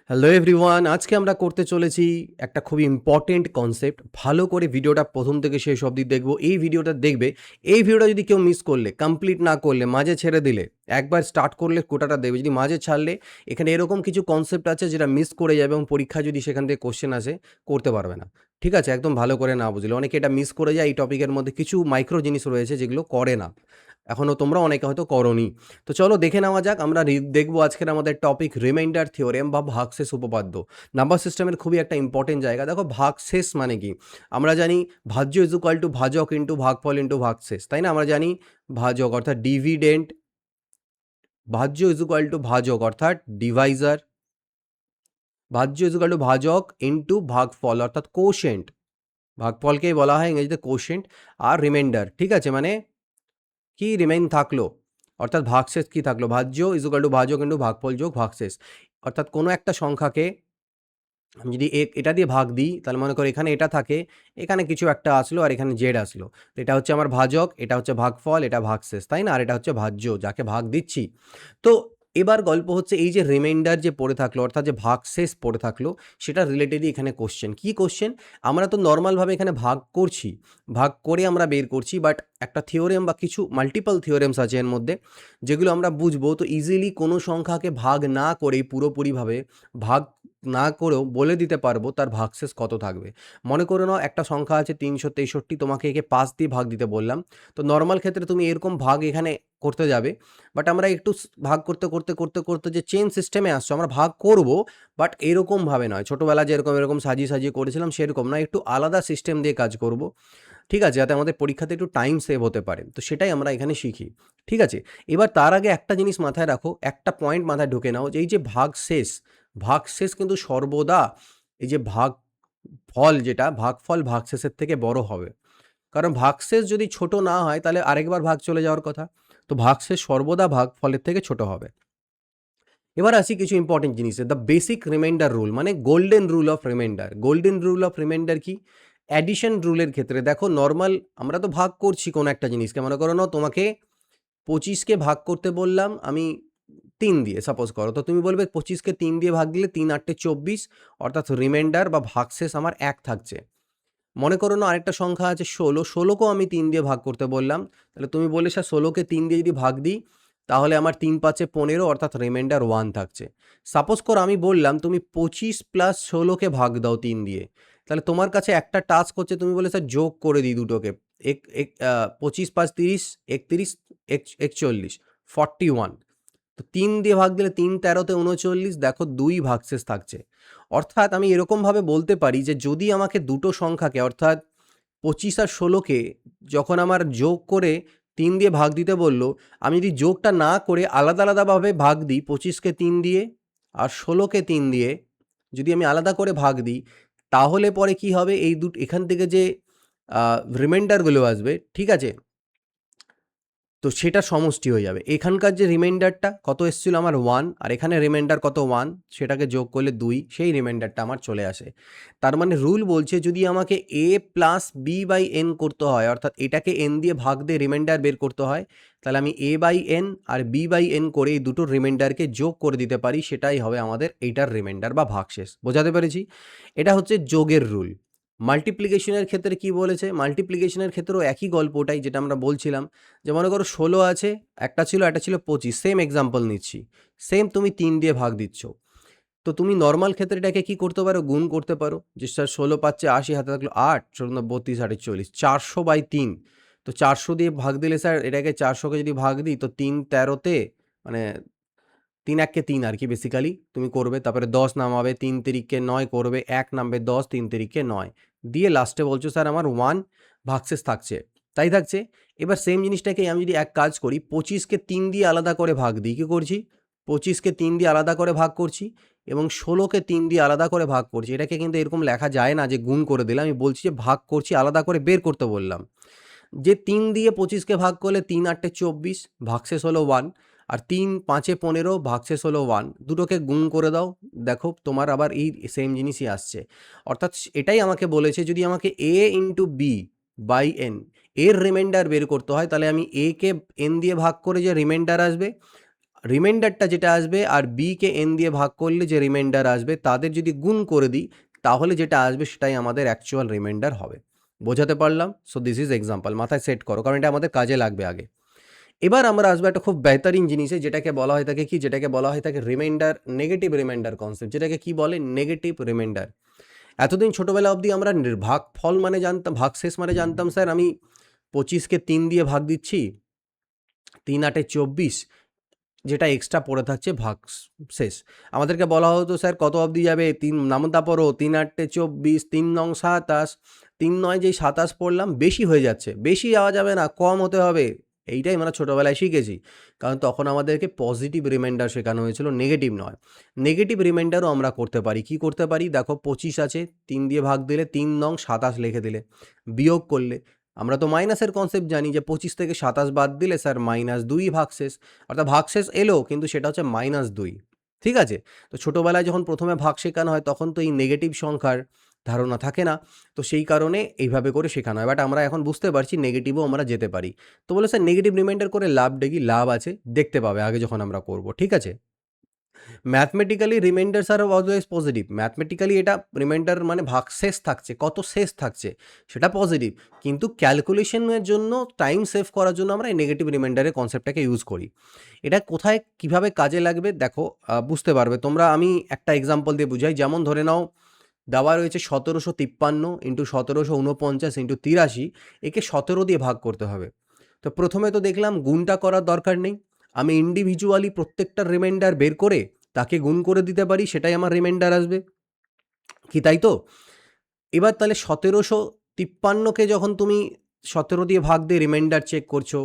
Hello everyone, আজকে আমরা করতে চলেছি একটা খুবই ইম্পর্টেন্ট কনসেপ্ট। ভালো করে ভিডিওটা প্রথম থেকে শেষ অবধি দেখবো। এই ভিডিওটা দেখবে, এই ভিডিওটা যদি কেউ মিস করলে, কমপ্লিট না করলে, মাঝে ছেড়ে দিলে, একবার স্টার্ট করলে গোটাটা দেখবে, যদি মাঝে ছাড়লে এখানে এরকম কিছু কনসেপ্ট আছে যেটা মিস করে যাবে এবং পরীক্ষায় যদি সেখান থেকে কোশ্চেন আসে করতে পারবে না। ঠিক আছে, একদম ভালো করে না বুঝলে, অনেকে এটা মিস করে যায়। এই টপিকের মধ্যে কিছু মাইক্রো জিনিস রয়েছে যেগুলো করে না, এখনও তোমরা অনেকে হয়তো করোনি। তো চলো দেখে নেওয়া যাক। আমরা দেখবো আজকের আমাদের টপিক রিমাইন্ডার থিওরেম বা ভাগশেষ উপপাদ্য। নাম্বার সিস্টেমের খুবই একটা ইম্পর্টেন্ট জায়গা। দেখো, ভাগশেষ মানে কি? আমরা জানি ভাজ্য ইজ ইকুয়াল টু ভাজক ইন্টু ভাগফল ইন্টু ভাগশেষ, তাই না? আমরা জানি ভাজক অর্থাৎ ডিভিডেন্ট, ভাজ্য ইজ ইকুয়াল টু ভাজক অর্থাৎ ডিভাইজার, ভাজ্য ইজ ইকুয়াল টু ভাজক ইন্টু ভাগফল অর্থাৎ কোশেন্ট, ভাগফলকেই বলা হয় ইংরেজিতে কোশেন্ট। আর রিমাইন্ডার, ঠিক আছে, মানে কি রিমেইন থাকলো, অর্থাৎ ভাগশেষ কি থাকলো, ভাজ্য ইজ ইকুয়াল টু ভাজক ইন্টু ভাগফল যোগ ভাগশেষ। অর্থাৎ কোনো একটা সংখ্যাকে আমি যদি এটা দিয়ে ভাগ দিই, তাহলে মনে করো এখানে এটা থাকে, এখানে কিছু একটা আসলো আর এখানে জেড আসলো। তো এটা হচ্ছে আমার ভাজক, এটা হচ্ছে ভাগফল, এটা ভাগশেষ, তাই না? আর এটা হচ্ছে ভাজ্য যাকে ভাগ দিচ্ছি। তো এবার গল্প হচ্ছে এই যে রিমাইন্ডার যে পড়ে থাকলো, অর্থাৎ যে ভাগশেষ পড়ে থাকলো, সেটা রিলেটেডই এখানে কোশ্চেন। কি কোশ্চেন? আমরা তো নর্মালভাবে এখানে ভাগ করছি, ভাগ করে আমরা বের করছি, বাট একটা থিওরেম বা কিছু মাল্টিপল থিওরেমস আছে এর মধ্যে, যেগুলো আমরা বুঝবো। তো ইজিলি কোনো সংখ্যাকে ভাগ না করেই পুরোপুরিভাবে ভাগ না করেও বলে দিতে পারবো তার ভাগশেষ কত থাকবে। মনে করে নাও একটা সংখ্যা আছে ৩৬৩, তোমাকে একে ৫ দিয়ে ভাগ দিতে বললাম। তো নর্মাল ক্ষেত্রে তুমি এরকম ভাগ এখানে করতে যাবে, বাট আমরা একটু ভাগ করতে করতে করতে করতে যে চেইন সিস্টেমে আসছো, আমরা ভাগ করব, বাট এরকমভাবে নয়। ছোটোবেলা যেরকম এরকম সাজিয়ে সাজিয়ে করেছিলাম সেরকম নয়, একটু আলাদা সিস্টেম দিয়ে কাজ করব। ঠিক আছে, যাতে আমাদের পরীক্ষাতে একটু টাইম সেভ হতে পারে। তো সেটাই আমরা এখানে শিখি। ঠিক আছে, এবার তার আগে একটা জিনিস মাথায় রাখো, একটা পয়েন্ট মাথায় ঢুকে নাও, যে এই যে ভাগশেষ, ভাগশেষ কিন্তু সর্বদা এই যে ফল যেটা ভাগফল ভাগশেষের থেকে বড় হবে। কারণ ভাগশেষ যদি ছোট না হয় তাহলে আরেকবার ভাগ চলে যাওয়ার কথা। তো ভাগশেষ সর্বদা ভাগফলের থেকে ছোট হবে। এবার আসি কিছু ইম্পর্টেন্ট জিনিসে। দ্য বেসিক রিমাইন্ডার রুল মানে golden rule of reminder. Golden rule of reminder কি? অ্যাডিশন রুলের ক্ষেত্রে দেখো, নর্মাল আমরা তো ভাগ করছি কোনো একটা জিনিসকে। মনে করো না, তোমাকে 25কে ভাগ করতে বললাম আমি 3 দিয়ে, সাপোজ করো। তো তুমি বলবে 25কে 3 দিয়ে ভাগ দিলে 3 8 24, অর্থাৎ রিমাইন্ডার বা ভাগশেষ আমার 1 থাকছে। মনে করো না আরেকটা সংখ্যা আছে 16, 16কেও আমি 3 দিয়ে ভাগ করতে বললাম। তাহলে তুমি বললে স্যার 16কে 3 দিয়ে যদি ভাগ দিই, তাহলে আমার 3 5 15, অর্থাৎ রিমাইন্ডার 1 থাকছে। সাপোজ করো আমি বললাম তুমি 25 প্লাস 16কে ভাগ দাও 3 দিয়ে। তাহলে তোমার কাছে একটা টাস্ক হচ্ছে, তুমি বলে স্যার যোগ করে দিই দুটোকে। এক এক 25 5 30, 31, 41, 41। তো 3 দিয়ে ভাগ দিলে 3 13তে 39, দেখো 2 ভাগশেষ থাকছে। অর্থাৎ আমি এরকমভাবে বলতে পারি যে যদি আমাকে দুটো সংখ্যাকে, অর্থাৎ 25 আর 16কে যখন আমার যোগ করে 3 দিয়ে ভাগ দিতে বলল, আমি যদি যোগটা না করে আলাদা আলাদাভাবে ভাগ দিই, 25কে 3 দিয়ে আর 16কে 3 দিয়ে যদি আমি আলাদা করে ভাগ দিই, তাহলে পরে কি হবে, এই এখান থেকে যে রিমাইন্ডারগুলো আসবে, ঠিক আছে, তো সেটা সমষ্টি হয়ে যাবে। এখানকার যে রিমাইন্ডারটা কত এসেছিল আমার 1, আর এখানে রিমাইন্ডার কত 1, সেটাকে যোগ করলে 2, সেই রিমাইন্ডারটা আমার চলে আসে। তার মানে রুল বলছে যদি আমাকে a plus b by n করতে হয়, অর্থাৎ এটাকে এন দিয়ে ভাগ দিয়ে রিমাইন্ডার বের করতে হয়, তাহলে আমি a বাই এন আর বি বাই এন করে এই দুটো রিমাইন্ডারকে যোগ করে দিতে পারি, সেটাই হবে আমাদের এইটার রিমাইন্ডার বা ভাগশেষ। বোঝাতে পেরেছি? এটা হচ্ছে যোগের রুল। মাল্টিপ্লিকেশনের ক্ষেত্রে কি বলেছে? মাল্টিপ্লিকেশনের ক্ষেত্রেও একই গল্প, ওটাই যেটা আমরা বলছিলাম, যে মনে করো 16 আছে, একটা ছিল, একটা ছিল 25, সেম এক্সাম্পল নিচ্ছি, সেম তুমি 3 দিয়ে ভাগ দিচ্ছ। তো তুমি নর্মাল ক্ষেত্রে এটাকে কি করতে পারো, গুণ করতে পারো, যে স্যার 16 পাচ্ছে 80, হাতে থাকলো 8, 16 32, 48, 400/3। তো 400 দিয়ে ভাগ দিলে স্যার এটাকে 400কে যদি ভাগ দিই, তো 3 13তে মানে 3 1 কে 3 আর কি বেসিক্যালি তুমি করবে। তারপরে 10 নামাবে, 3 তিরিকে 9 করবে, 1 নামবে 10, 3 তিরিকে 9 দিয়ে লাস্টে বলছো স্যার আমার 1 ভাগশেষ থাকছে, তাই থাকছে। এবার সেম জিনিসটাকে আমি যদি এক কাজ করি, 25কে 3 দিয়ে আলাদা করে ভাগ দিই, কী করছি, 25কে 3 দিয়ে আলাদা করে ভাগ করছি এবং 16কে 3 দিয়ে আলাদা করে ভাগ করছি। এটাকে কিন্তু এরকম লেখা যায় না যে গুণ করে দিলাম, আমি বলছি যে ভাগ করছি, আলাদা করে বের করতে বললাম। যে 3 দিয়ে 25কে ভাগ করলে 3 8 24, ভাগশেষ হলো 1, আর 3 5 15, ভাগশেষ হলো 1, দুটোকে গুণ করে দাও, দেখো তোমার আবার এই সেম জিনিসই আসছে। অর্থাৎ এটাই আমাকে বলেছে, যদি আমাকে a into b by n এর রিমাইন্ডার বের করতে হয়, তাহলে আমি a কে n দিয়ে ভাগ করে যে রিমাইন্ডার আসবে, রিমাইন্ডারটা যেটা আসবে আর বিকে এন দিয়ে ভাগ করলে যে রিমাইন্ডার আসবে তাদের যদি গুণ করে দিই তাহলে যেটা আসবে সেটাই আমাদের অ্যাকচুয়াল রিমাইন্ডার হবে। বোঝাতে পারলাম? সো দিস ইজ এক্সাম্পল, মাথায় সেট করো, কারণ এটা আমাদের কাজে লাগবে আগে। এবার আমরা আসবো একটা খুব বেহতরিন জিনিসে, যেটাকে বলা হয়ে থাকে কি, যেটাকে বলা হয়ে থাকে রিমাইন্ডার, নেগেটিভ রিমাইন্ডার কনসেপ্ট, যেটাকে কি বলে নেগেটিভ রিমাইন্ডার। এতদিন ছোটোবেলা অবধি আমরা ভাগফল মানে জানতাম, ভাগশেষ মানে জানতাম স্যার আমি 25কে 3 দিয়ে ভাগ দিচ্ছি, 3 8 24, যেটা এক্সট্রা পড়ে থাকছে শেষ। আমাদেরকে বলা হতো স্যার কত অবধি যাবে, 3 নামতা পড়ো, 3 8 24, 3 9 27, 3 9 যেই 27 পড়লাম বেশি হয়ে যাচ্ছে, বেশি যাওয়া যাবে না, কম হতে হবে। এইটাই আমরা ছোটোবেলায় শিখেছি, কারণ তখন আমাদেরকে পজিটিভ রিমাইন্ডার শেখানো হয়েছিল, নেগেটিভ নয়। নেগেটিভ রিমাইন্ডারও আমরা করতে পারি, কি করতে পারি দেখো, 25 আছে, 3 দিয়ে ভাগ দিলে 3 9 27 লিখে দিলে, বিয়োগ করলে আমরা তো মাইনাসের কনসেপ্ট জানি যে 25 থেকে 27 বাদ দিলে স্যার -2 ভাগশেষ, অর্থাৎ ভাগশেষ এলো কিন্তু সেটা হচ্ছে -2। ঠিক আছে? তো ছোটোবেলায় যখন প্রথমে ভাগ শেখানো হয় তখন তো এই নেগেটিভ সংখ্যার ধারণা থাকে না, তো সেই কারণে এইভাবে করে শেখানো হয়। বাট আমরা এখন বুঝতে পারছি নেগেটিভও আমরা যেতে পারি। তো বলে স্যার নেগেটিভ রিমাইন্ডার করে লাভটা কি? লাভ আছে, দেখতে পাবে আগে যখন আমরা করব। ঠিক আছে? Mathematically reminders are always positive. Mathematically এটা রিমাইন্ডার মানে ভাগশেষ থাকছে, কত শেষ থাকছে সেটা পজিটিভ। কিন্তু ক্যালকুলেশনের জন্য, টাইম সেভ করার জন্য আমরা এই নেগেটিভ রিমাইন্ডারের কনসেপ্টটাকে ইউজ করি। এটা কোথায় কিভাবে কাজে লাগবে দেখো, বুঝতে পারবে তোমরা। আমি একটা এক্সাম্পল দিয়ে বুঝাই। যেমন ধরে নাও দেওয়া রয়েছে 1753 ইন্টু 1749 ইন্টু 83, একে 17 দিয়ে ভাগ করতে হবে। তো প্রথমে তো দেখলাম গুণটা করার দরকার নেই, আমি ইন্ডিভিজুয়ালি প্রত্যেকটার রিমাইন্ডার বের করে তাকে গুণ করে দিতে পারি, সেটাই আমার রিমাইন্ডার আসবে কি, তাই তো? এবার তাহলে 1753কে যখন তুমি 17 দিয়ে ভাগ দিয়ে রিমাইন্ডার চেক করছো,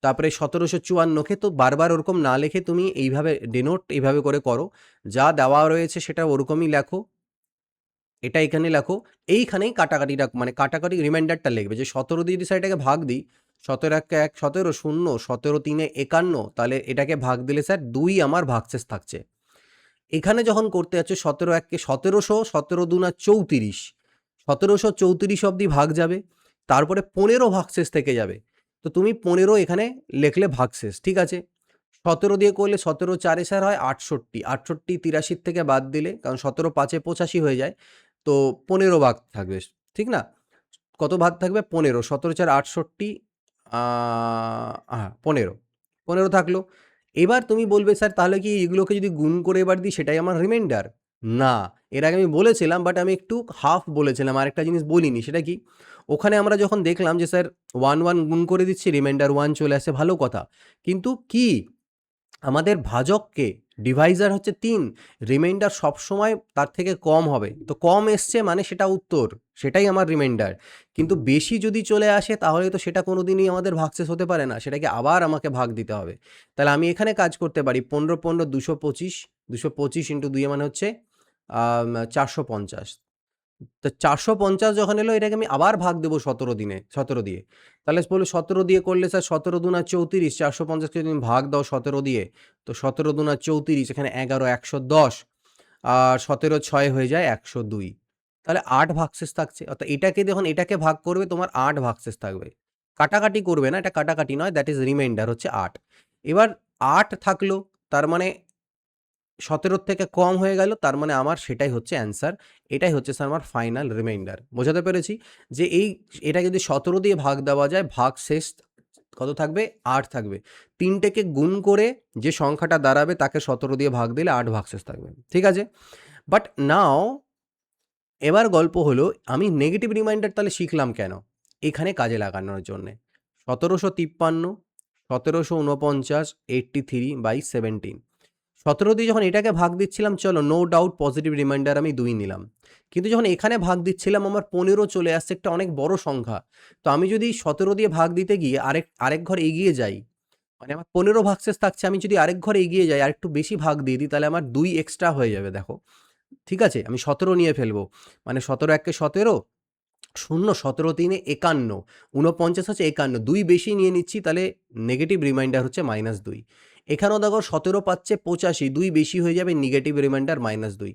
তারপরে 1754কে তো বারবার ওরকম না লিখে তুমি এইভাবে ডেনোট এইভাবে করে করো, যা দেওয়া রয়েছে সেটা ওরকমই লেখো, এটা এখানে লেখো, এইখানেই কাটাকাটিটা মানে কাটাকাটি রিমাইন্ডারটা লিখবে যে 17 দিয়ে যদি স্যার এটাকে ভাগ দিই, 17 1 1 17 0, 17 3 51, তাহলে এটাকে ভাগ দিলে স্যার 2 আমার ভাগশেষ থাকছে। এখানে যখন করতে যাচ্ছ 17 1কে 1700, 17 2 34, 1734 অবধি ভাগ যাবে, তারপরে 15 ভাগশেষ থেকে যাবে। তো তুমি 15 এখানে লিখলে ভাগশেষ, ঠিক আছে? 17 দিয়ে করলে 17 4 স্যার হয় 68, 68 83 থেকে বাদ দিলে, কারণ 17 5 85 হয়ে যায়, তো 15 ভাগ থাকবে, ঠিক না? কত ভাগ থাকবে? 15, 17 4 68, হ্যাঁ 15, 15 থাকলো। এবার তুমি বলবে স্যার তাহলে কি এগুলোকে যদি গুণ করে এবার দিই সেটাই আমার রিমাইন্ডার? না, এর আগে আমি বলেছিলাম, বাট আমি একটু হাফ বলেছিলাম, আরেকটা জিনিস বলিনি, সেটা কি? ওখানে আমরা যখন দেখলাম যে স্যার 1 1 গুণ করে দিচ্ছি, রিমাইন্ডার 1 চলে আসে, ভালো কথা। কিন্তু কি আমাদের ভাজককে, ডিভাইজার হচ্ছে 3, রিমাইন্ডার সবসময় তার থেকে কম হবে, তো কম এসছে মানে সেটা উত্তর, সেটাই আমার রিমাইন্ডার। কিন্তু বেশি যদি চলে আসে তাহলে তো সেটা কোনোদিনই আমাদের ভাগশেষ হতে পারে না, সেটাকে আবার আমাকে ভাগ দিতে হবে। তাহলে আমি এখানে কাজ করতে পারি 15 15 225, 225 ইন্টু 2 মানে হচ্ছে 450। তো 450 যখন এলো এটাকে আমি আবার ভাগ দেবো 17 দিয়ে। তাহলে বললো 17 দিয়ে করলে স্যার 17 2 34, 450কে যদি ভাগ দাও 17 দিয়ে, তো 17 2 34, এখানে 11 110, আর 17 6 হয়ে যায় 102। তাহলে 8 ভাগশেষ থাকছে, অর্থাৎ এটাকে যখন এটাকে ভাগ করবে তোমার 8 ভাগশেষ থাকবে। কাটাকাটি করবে না, এটা কাটাকাটি নয়, দ্যাট ইজ রিমাইন্ডার হচ্ছে 8। এবার 8 থাকলো, তার মানে 17 থেকে কম হয়ে গেল, তার মানে আমার সেটাই হচ্ছে অ্যান্সার। এটাই হচ্ছে স্যার আমার ফাইনাল রিমাইন্ডার। বোঝাতে পেরেছি? যে এটা যদি 17 দিয়ে ভাগ দেওয়া যায়, ভাগশেষ কত থাকবে? 8 থাকবে। 3টেকে গুণ করে যে সংখ্যাটা দাঁড়াবে তাকে 17 দিয়ে ভাগ দিলে 8 ভাগশেষ থাকবে। ঠিক আছে? বাট নাও এবার গল্প হলো আমি নেগেটিভ রিমাইন্ডার তাহলে শিখলাম কেন? এখানে কাজে লাগানোর জন্যে। 1753, 1749, 83/17, 17 দিয়ে যখন এটাকে ভাগ দিচ্ছিলাম, চলো নো ডাউট পজিটিভ রিমাইন্ডার আমি 2 নিলাম। কিন্তু যখন এখানে ভাগ দিচ্ছিলাম আমার 15 চলে আসছে, একটা অনেক বড় সংখ্যা। তো আমি যদি 17 দিয়ে ভাগ দিতে গিয়ে আরেক ঘর এগিয়ে যাই, মানে আমার 15 ভাগশেষ থাকছে, আমি যদি আরেক ঘর এগিয়ে যাই, আরেকটু বেশি ভাগ দিয়ে দিই, তাহলে আমার 2 এক্সট্রা হয়ে যাবে দেখো। ঠিক আছে? আমি 17 নিয়ে ফেলবো। মানে 17 1 17, 0 17 3 51, 49 হচ্ছে 51, 2 বেশি নিয়ে নিচ্ছি, তাহলে নেগেটিভ রিমাইন্ডার হচ্ছে -2। এখানেও দেখো 17 পাচ্ছে 85, 2 বেশি হয়ে যাবে, নেগেটিভ রিমাইন্ডার -2।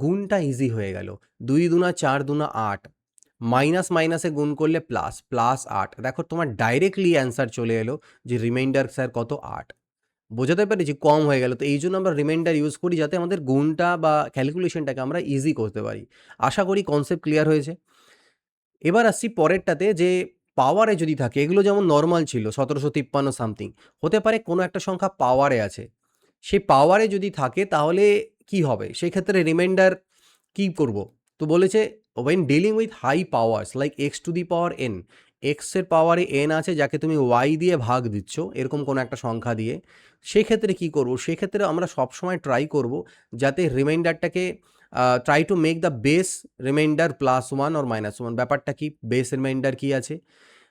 গুণটা ইজি হয়ে গেল, 2 দুনা 4 দুনা 8, মাইনাস মাইনাসে গুণ করলে প্লাস, প্লাস 8। দেখো তোমার ডাইরেক্টলি অ্যান্সার চলে এলো যে রিমাইন্ডার স্যার কত? 8। বোঝাতে পেরেছি? কম হয়ে গেল। তো এইজন্য আমরা রিমাইন্ডার ইউজ করি যাতে আমাদের গুণটা বা ক্যালকুলেশনটাকে আমরা ইজি করতে পারি। আশা করি কনসেপ্ট ক্লিয়ার হয়েছে। এবার আসছি পরেরটাতে যে পাওয়ারে যদি থাকে, এগুলো যেমন নরমাল ছিল ১৭৫৩ সামথিং। হতে পারে কোনো একটা সংখ্যা পাওয়ারে আছে। সেই পাওয়ারে যদি থাকে তাহলে কি হবে? সেক্ষেত্রে রিমাইন্ডার কি করব? তো বলেছে when dealing with high powers like x to the power n, x এর পাওয়ারে n আছে যাকে তুমি y দিয়ে ভাগ দিচ্ছ এরকম কোনো একটা সংখ্যা দিয়ে। সেক্ষেত্রে কি করব? সেক্ষেত্রে আমরা সবসময় ট্রাই করব যাতে রিমাইন্ডারটাকে try to make the base reminder +1 or -1। ব্যাপারটা কি? বেস রিমাইন্ডার কি আছে?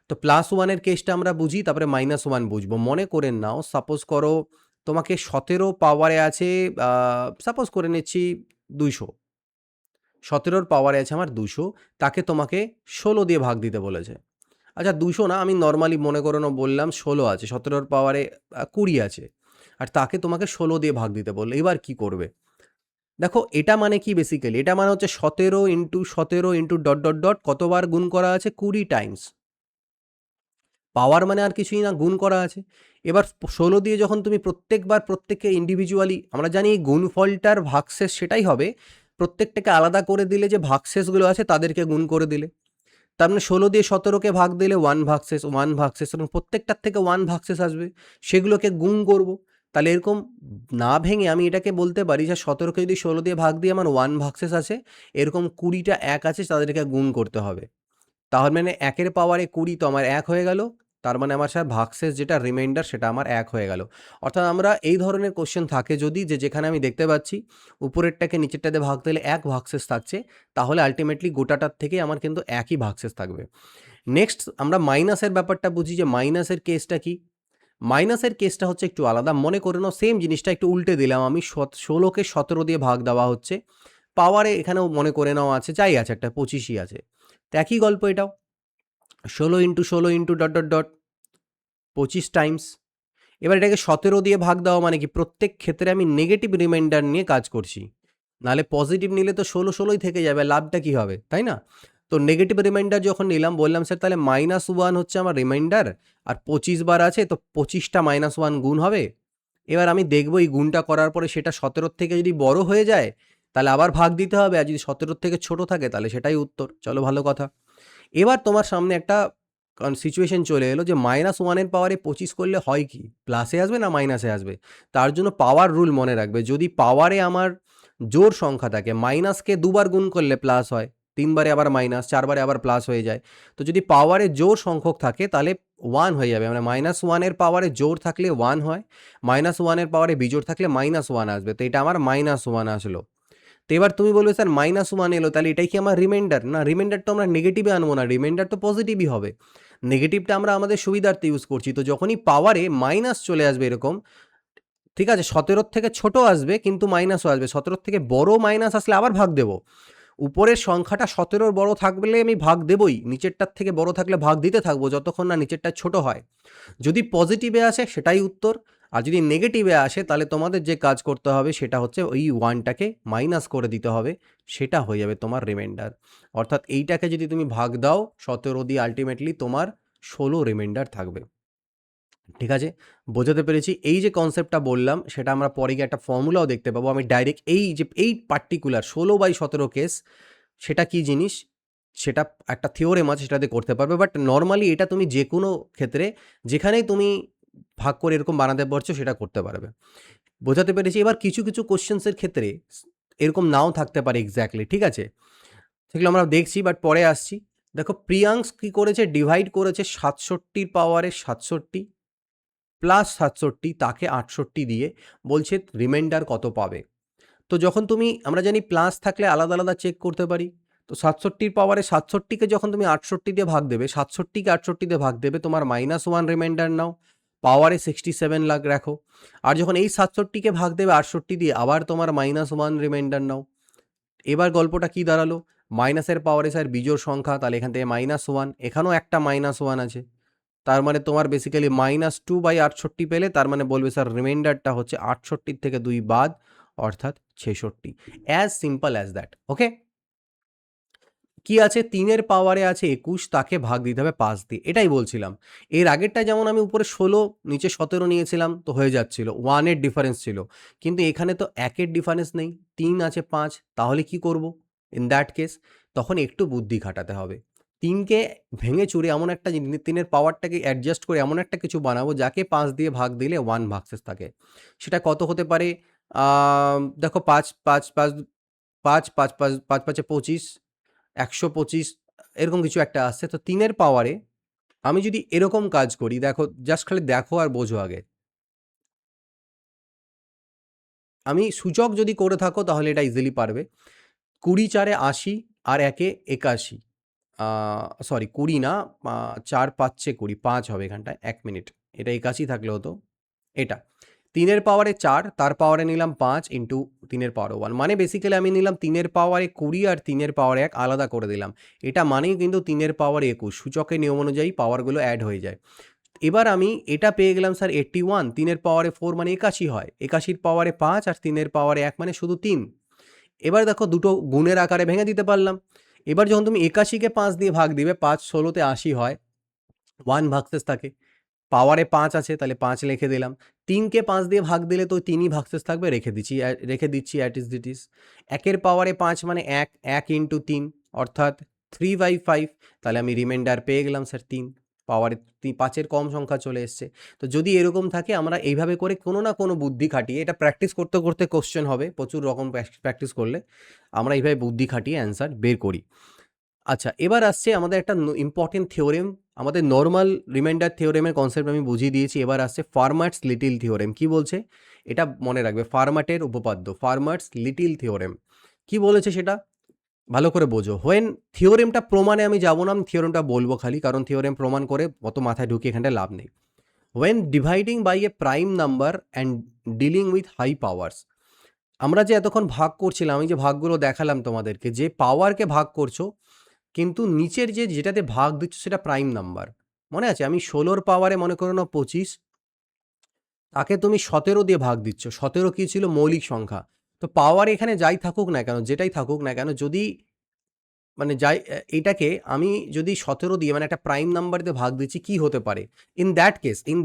তো +1 এর কেসটা আমরা বুঝি, তারপরে -1 বুঝবো। মনে করে নাও, সাপোজ করো তোমাকে ১৭ পাওয়ারে আছে, সাপোজ করে নিচ্ছি ২০০। ১৭ র পাওয়ারে আছে আমার ২০০, তাকে তোমাকে ১৬ দিয়ে ভাগ দিতে বলেছে। আচ্ছা ২০০ না, আমি নরমালি মনে করে নাও বললাম ১৬ আছে, ১৭ র পাওয়ারে ২০ আছে। আর তাকে তোমাকে ১৬ দিয়ে ভাগ দিতে বলল। এবার কি করবে? দেখো এটা মানে কি বেসিক্যালি? এটা মানে হচ্ছে ১৭ ইন্টু ১৭ ইন্টু কতবার গুণ করা আছে? ২০ টাইমস। পাওয়ার মানে আর কিছুই না, গুণ করা আছে। এবার ১৬ দিয়ে যখন তুমি প্রত্যেকবার প্রত্যেককে ইন্ডিভিজুয়ালি, আমরা জানি এই গুণফলটার ভাগশেষ সেটাই হবে, প্রত্যেকটাকে আলাদা করে দিলে যে ভাগশেষগুলো আছে তাদেরকে গুণ করে দিলে। তার মানে ১৬ দিয়ে ১৭কে ভাগ দিলে 1 ভাগশেষ, 1 ভাগশেষ, এবং প্রত্যেকটার থেকে 1 ভাগশেষ আসবে। সেগুলোকে গুণ করব। তাহলে এরকম না ভেঙে আমি এটাকে বলতে পারি যে ১৭কে যদি ১৬ দিয়ে ভাগ দিয়ে আমার 1 ভাগশেষ আছে, এরকম ২০টা ১ আছে, তাদেরকে গুণ করতে হবে। তার মানে ১ এর পাওয়ারে ২০ তো আমার ১ হয়ে গেল। তার মানে আমার স্যার ভাগশেষ যেটা রিমাইন্ডার সেটা আমার ১ হয়ে গেল। অর্থাৎ আমরা এই ধরনের কোয়েশ্চেন থাকে যদি, যেখানে আমি দেখতে পাচ্ছি উপরেরটাকে নিচেরটাতে ভাগ দিলে ১ ভাগশেষ থাকছে, তাহলে আল্টিমেটলি গোটাটার থেকে আমার কিন্তু একই ভাগশেষ থাকবে। নেক্সট আমরা মাইনাসের ব্যাপারটা বুঝি, যে মাইনাসের কেসটা কি? মাইনাসের কেসটা হচ্ছে একটু আলাদা। মনে করে নাও সেম জিনিসটা একটু উল্টে দিলাম আমি, ১৬কে ১৭ দিয়ে ভাগ দেওয়া হচ্ছে। পাওয়ারে এখানেও মনে করে নাও আছে, যাই আছে একটা ২৫ই আছে। তো একই গল্প এটাও। ১৬ ইন্টু ১৬ ইন্টু ২৫ টাইমস। এবার এটাকে ১৭ দিয়ে ভাগ দেওয়া মানে কি? প্রত্যেক ক্ষেত্রে আমি নেগেটিভ রিমাইন্ডার নিয়ে কাজ করছি। নাহলে পজিটিভ নিলে তো ১৬ ১৬ই থেকে যাবে, লাভটা কি হবে? তাই না? তো নেগেটিভ রিমাইন্ডার যখন নিলাম, বললাম স্যার তাহলে -1 হচ্ছে আমার রিমাইন্ডার, আর ২৫ বার আছে, তো ২৫টা -1 গুণ হবে। এবার আমি দেখব এই গুণটা করার পরে সেটা ১৭ থেকে যদি বড় হয়ে যায়, তাহলে আবার ভাগ দিতে হবে, আর যদি ১৭ থেকে ছোট থাকে তাহলে সেটাই উত্তর। চলো ভালো কথা। এবার তোমার সামনে একটা সিচুয়েশন চলে এলো যে -1 এর পাওয়ারে ২৫ করলে হয় কি? প্লাসে আসবে না মাইনাসে আসবে? তার জন্য পাওয়ার রুল মনে রাখবে। যদি পাওয়ারে আমার জোড় সংখ্যা থাকে, মাইনাসকে ২ বার গুণ করলে প্লাস হয়, ৩ বারে আবার মাইনাস, ৪ বারে আবার প্লাস হয়ে যায়। তো যদি পাওয়ারে জোড় সংখ্যক থাকে তাহলে 1 হয়ে যাবে। মানে -1 এর পাওয়ারে জোড় থাকলে 1 হয়, -1 এর পাওয়ারে বিজোড় থাকলে -1 আসবে। তো এটা আমার -1 আসলো। তো এবার তুমি বলবে স্যার -1 এলো, তাহলে এটাই কি আমার রিমাইন্ডার? না, রিমাইন্ডার তো আমরা নেগেটিভে আনবো না, রিমাইন্ডার তো পজিটিভই হবে। নেগেটিভটা আমরা আমাদের সুবিধার্থে ইউজ করছি। তো যখনই পাওয়ারে মাইনাস চলে আসবে এরকম, ঠিক আছে, ১৭ থেকে ছোট আসবে কিন্তু মাইনাসও আসবে। ১৭ থেকে বড় মাইনাস আসলে আবার ভাগ দেব। উপরের সংখ্যাটা ১৭ বড় থাকলে আমি ভাগ দেবই, নিচেরটার থেকে বড় থাকলে ভাগ দিতে থাকবো যতক্ষণ না নিচেরটা ছোট হয়। যদি পজিটিভে আসে সেটাই উত্তর, আর যদি নেগেটিভে আসে তাহলে তোমাদের যে কাজ করতে হবে সেটা হচ্ছে ওই 1টাকে মাইনাস করে দিতে হবে, সেটা হয়ে যাবে তোমার রিমাইন্ডার। অর্থাৎ এইটাকে যদি তুমি ভাগ দাও ১৭ দিয়ে, আল্টিমেটলি তোমার ১৬ রিমাইন্ডার থাকবে। ঠিক আছে? বোঝাতে পেরেছি? এই যে কনসেপ্টটা বললাম সেটা আমরা পরে গিয়ে একটা ফর্মুলাও দেখতে পাবো। আমি ডাইরেক্ট এই যে এই পার্টিকুলার ১৬/১৭ কেস, সেটা কি জিনিস? সেটা একটা থিওরেম আছে, সেটা দিয়ে করতে পারবে। বাট নরমালি এটা তুমি যেকোনো ক্ষেত্রে যেখানেই তুমি ভাগ করে এরকম বানাতে পারছো সেটা করতে পারবে। বোঝাতে পেরেছি? এবার কিছু, কিছু কোয়েশ্চেনস এর ক্ষেত্রে এরকম নাও থাকতে পারে এক্সাক্টলি, ঠিক আছে? সেগুলো আমরা দেখছি, বাট পরে আসছি। দেখো প্রিয়াংশ কি করেছে? ডিভাইড করেছে ৬৭ র পাওয়ারে ৬৭ প্লাস ৬৭ তাকে ৬৮ দিয়ে, বলছে রিমাইন্ডার কত পাবে? তো যখন তুমি, আমরা জানি প্লাস থাকলে আলাদা, আলাদা চেক করতে পারি। তো ৬৭ র পাওয়ারে ৬৭ কে যখন তুমি ৬৮ দিয়ে ভাগ দেবে, ৬৭ কে ৬৮ দিয়ে ভাগ দেবে, তোমার -1 রিমাইন্ডার নাও, পাওয়ারে 67 লাখ রাখো। আর যখন এই ৬৭ কে ভাগ দেবে ৬৮ দিয়ে, আবার তোমার -1 রিমাইন্ডার নাও। এবার গল্পটা কি দাঁড়ালো? মাইনাসের পাওয়ারে স্যার বিজোড় সংখ্যা, তাহলে এখান থেকে -1, এখানেও একটা -1 আছে। তার মানে তোমার বেসিক্যালি -2/৬৮ পেলে, তার মানে বলবে স্যার রিমাইন্ডারটা হচ্ছে ৬৮ থেকে ২ বাদ, অর্থাৎ ৬৬। As simple as that. Okay? কি আছে 3 এর পাওয়ারে আছে 21, তাকে ভাগ দিতে হবে 5 দিয়ে। এটাই বলছিলাম। এর আগেরটা যেমন আমি উপরে 16 নিচে 17 নিয়েছিলাম তো হয়ে যাচ্ছিল। 1 এর ডিফারেন্স ছিল। কিন্তু এখানে তো 1 এর ডিফারেন্স নেই। 3 আছে 5, তাহলে কি করব? ইন দ্যাট কেস তখন একটু বুদ্ধি খাটাতে হবে। 3 কে ভেঙে চুরে এমন একটা 3 এর পাওয়ারটাকে অ্যাডজাস্ট করে এমন একটা কিছু বানাবো যাকে 5 দিয়ে ভাগ দিলে 1 ভাগশেষ থাকে। সেটা কত হতে পারে? দেখো 5, 5, 5, 5, 5, 5, 5, 5 এ 25, 125 এরকম কিছু একটা আসছে। তো 3 এর পাওয়ারে আমি যদি এরকম কাজ করি, দেখো জাস্ট খালি দেখো আর বোঝো আগে। আমি সূচক যদি করে থাকো তাহলে এটা ইজিলি পারবে। 20 4 এ 80 আর 1 এ 81, সরি 20 না, 4 5 এ 20, 5 হবে এখানটায়। 1 মিনিট। এটা 81 থাকলে হতো এটা। 3 এর পাওয়ারে 4, তার পাওয়ারে নিলাম 5 ইন্টু 3 এর পাওয়ারে 1। মানে বেসিক্যালি আমি নিলাম 3 এর পাওয়ারে 20 আর 3 এর পাওয়ারে 1 আলাদা করে দিলাম। এটা মানেই কিন্তু 3 এর পাওয়ারে 21। সূচকের নিয়ম অনুযায়ী পাওয়ারগুলো অ্যাড হয়ে যায়। এবার আমি এটা পেয়ে গেলাম স্যার 81, 3 এর পাওয়ারে 4 মানে 81 হয়। 81 র পাওয়ারে 5 আর 3 এর পাওয়ারে 1 মানে শুধু 3। এবার দেখো দুটো গুণের আকারে ভেঙে দিতে পারলাম। এবার যখন তুমি 81 কে 5 দিয়ে ভাগ দিবে, 5 16 তে 80 হয়। 1 ভাগশেষ থাকে। পাওয়ারে 5 আছে তাহলে 5 লিখে দিলাম। 3 কে 5 দিয়ে ভাগ দিলে তো 3 ই ভাগশেষ থাকবে, রেখে দিচ্ছি অ্যাট ইজ ইট ইজ। 1 এর পাওয়ারে 5 মানে 1, 1 ইন্টু 3 অর্থাৎ 3/5। তাহলে আমি রিমাইন্ডার পেয়ে গেলাম স্যার 3। পাওয়ারে 5 এর কম সংখ্যা চলে এসছে। তো যদি এরকম থাকে আমরা এইভাবে করে কোনো না কোনো বুদ্ধি খাটিয়ে, এটা প্র্যাকটিস করতে করতে কোশ্চেন হবে, প্রচুর রকম প্র্যাকটিস করলে আমরা এইভাবে বুদ্ধি খাটিয়ে অ্যান্সার বের করি। আচ্ছা, এবার আসছে আমাদের একটা ইম্পর্টেন্ট থিওরেম। আমাদের নরমাল রিমাইন্ডার থিওরেমের কনসেপ্ট আমি বুঝিয়ে দিয়েছি। এবার আসছে ফার্মাটস লিটিল থিওরেম। কি বলছে? এটা মনে রাখবে, ফার্মাটের উপপাদ্য, ফার্মাটস লিটিল থিওরেম। কি বলেছে সেটা ভালো করে বোঝো। হোয়েন থিওরেমটা প্রমাণে আমি যাব না, আমি থিওরেমটা বলবো খালি, কারণ থিওরেম প্রমাণ করে অত মাথায় ঢুকিয়ে এখানটা লাভ নেই। When dividing by a prime number and dealing with high powers, আমরা যে এতক্ষণ ভাগ করছিলাম, আমি যে ভাগগুলো দেখালাম তোমাদেরকে, যে পাওয়ারকে ভাগ করছো কিন্তু নিচের যেটাতে ভাগ দিচ্ছ সেটা প্রাইম নাম্বার। মনে আছে? আমি 16র পাওয়ারে মনে করো না 25, তাকে তুমি 17 দিয়ে ভাগ দিচ্ছ। 17 কি ছিল? মৌলিক সংখ্যা। তো পাওয়ার এখানে যাই থাকুক না কেন, যেটাই থাকুক না কেন, যদি মানে যাই এটাকে আমি যদি 17 দিয়ে মানে একটা প্রাইম নাম্বার দিয়ে ভাগ দিচ্ছি, কি হতে পারে? ইন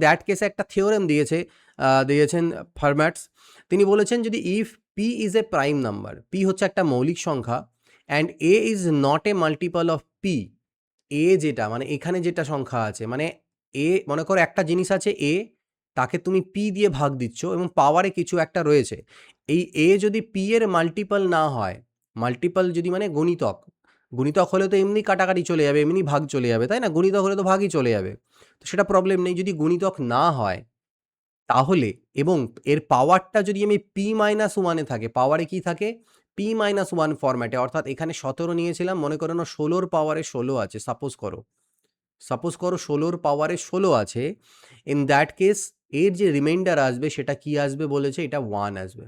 দ্যাট কেসে একটা থিওরেম দিয়েছেন ফার্ম্যাটস। তিনি বলেছেন যদি if P is a prime number, P হচ্ছে একটা মৌলিক সংখ্যা, and A is not a multiple of P, A যেটা মানে এখানে যেটা সংখ্যা আছে, মানে এ মনে করো একটা জিনিস আছে এ, তাকে তুমি পি দিয়ে ভাগ দিচ্ছ এবং পাওয়ারে কিছু একটা রয়েছে। এই এ যদি পি এর মাল্টিপল না হয়, মাল্টিপল যদি মানে গুণিতক, গুণিতক হলে তো এমনি কাটাকাটি চলে যাবে, এমনি ভাগ চলে যাবে, তাই না? গুণিতক হলে তো ভাগই চলে যাবে। তো সেটা প্রবলেম নেই। যদি গুণিতক না হয় তাহলে, এবং এর পাওয়ারটা যদি আমি p-1 এ থাকে, পাওয়ারে কি থাকে? p-1 ফরম্যাটে, অর্থাৎ এখানে 17 নিয়েছিলাম, মনে করো না 16র পাওয়ারে 16 আছে, সাপোজ করো 16র পাওয়ারে 16 আছে। ইন দ্যাট কেস এর যে রিমাইন্ডার আসবে সেটা কি আসবে বলেছে? এটা 1 আসবে।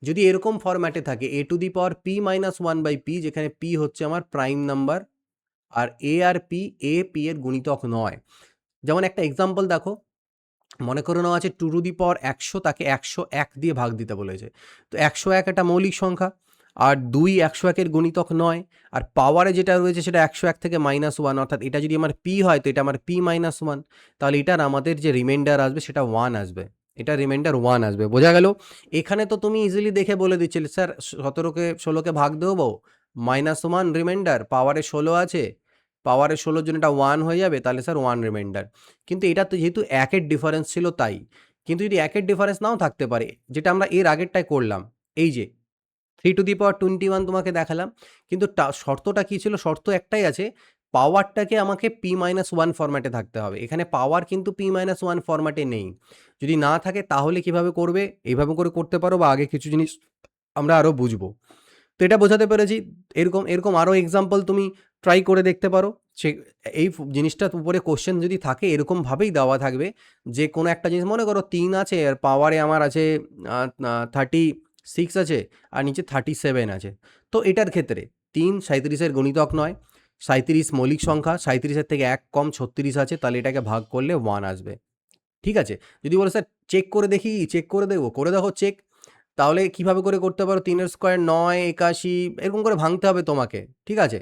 যদি এরকম ফরম্যাটে থাকে a to the power p-1/p, যেখানে p হচ্ছে আমার প্রাইম নাম্বার, আর a আর p এর গুণিতক নয়। যেমন একটা এক্সাম্পল দেখো, মনে করে নেওয়া আছে 2 টু দি পাওয়ার 100, তাকে 101 দিয়ে ভাগ দিতে বলেছে। তো 101 একটা মৌলিক সংখ্যা, আর 2 101 এর গুণিতক নয়, আর পাওয়ারে যেটা রয়েছে সেটা 101 থেকে -1, অর্থাৎ এটা যদি আমার p হয় তো এটা আমার p-1, তাহলে এটার আমাদের যে রিমাইন্ডার আসবে সেটা 1 আসবে। এটা রিমাইন্ডার 1 আসবে। বোঝা গেল? এখানে তো তুমি ইজিলি দেখে বলে দিচ্ছিলে, স্যার 17কে 16কে ভাগ দেবো, -1 রিমাইন্ডার, পাওয়ারে 16 আছে, পাওয়ারে 16 র জন্য এটা 1 হয়ে যাবে, তাহলে স্যার 1 রিমাইন্ডার। কিন্তু এটা তো যেহেতু 1 এর ডিফারেন্স ছিল তাই। কিন্তু যদি 1 এর ডিফারেন্স নাও থাকতে পারে, যেটা আমরা এর আগেরটায় করলাম, এই যে 3 টু দি পাওয়ার 21 তোমাকে দেখালাম। কিন্তু শর্তটা কি ছিল? শর্ত একটাই আছে, পাওয়ারটাকে আমাকে p-1 ফরম্যাটে থাকতে হবে। এখানে পাওয়ার কিন্তু p-1 ফরম্যাটে নেই। যদি না থাকে তাহলে কিভাবে করবে? এইভাবে করে করতে পারো, বা আগে কিছু জিনিস আমরা আরও বুঝবো। তো এটা বোঝাতে পেরেছি। এরকম এরকম আরও এক্সাম্পল তুমি ট্রাই করে দেখতে পারো। সে এই জিনিসটার উপরে কোশ্চেন যদি থাকে এরকমভাবেই দেওয়া থাকবে, যে কোনো একটা জিনিস মনে করো 3 আছে আর পাওয়ারে আমার আছে 36 আছে, আর নিচে 37 আছে। তো এটার ক্ষেত্রে 3 37 এর গুণিতক নয়, 37 মৌলিক সংখ্যা, 37 এর থেকে 1 কম 36 আছে, তাহলে এটাকে ভাগ করলে 1 আসবে। ঠিক আছে? যদি বলো স্যার চেক করে দেখি, চেক করে দেবো, করে দেখো চেক। তাহলে কিভাবে করে করতে পারো? 3 এর স্কোয়ার 9, 81 এরকম করে ভাঙতে হবে তোমাকে। ঠিক আছে?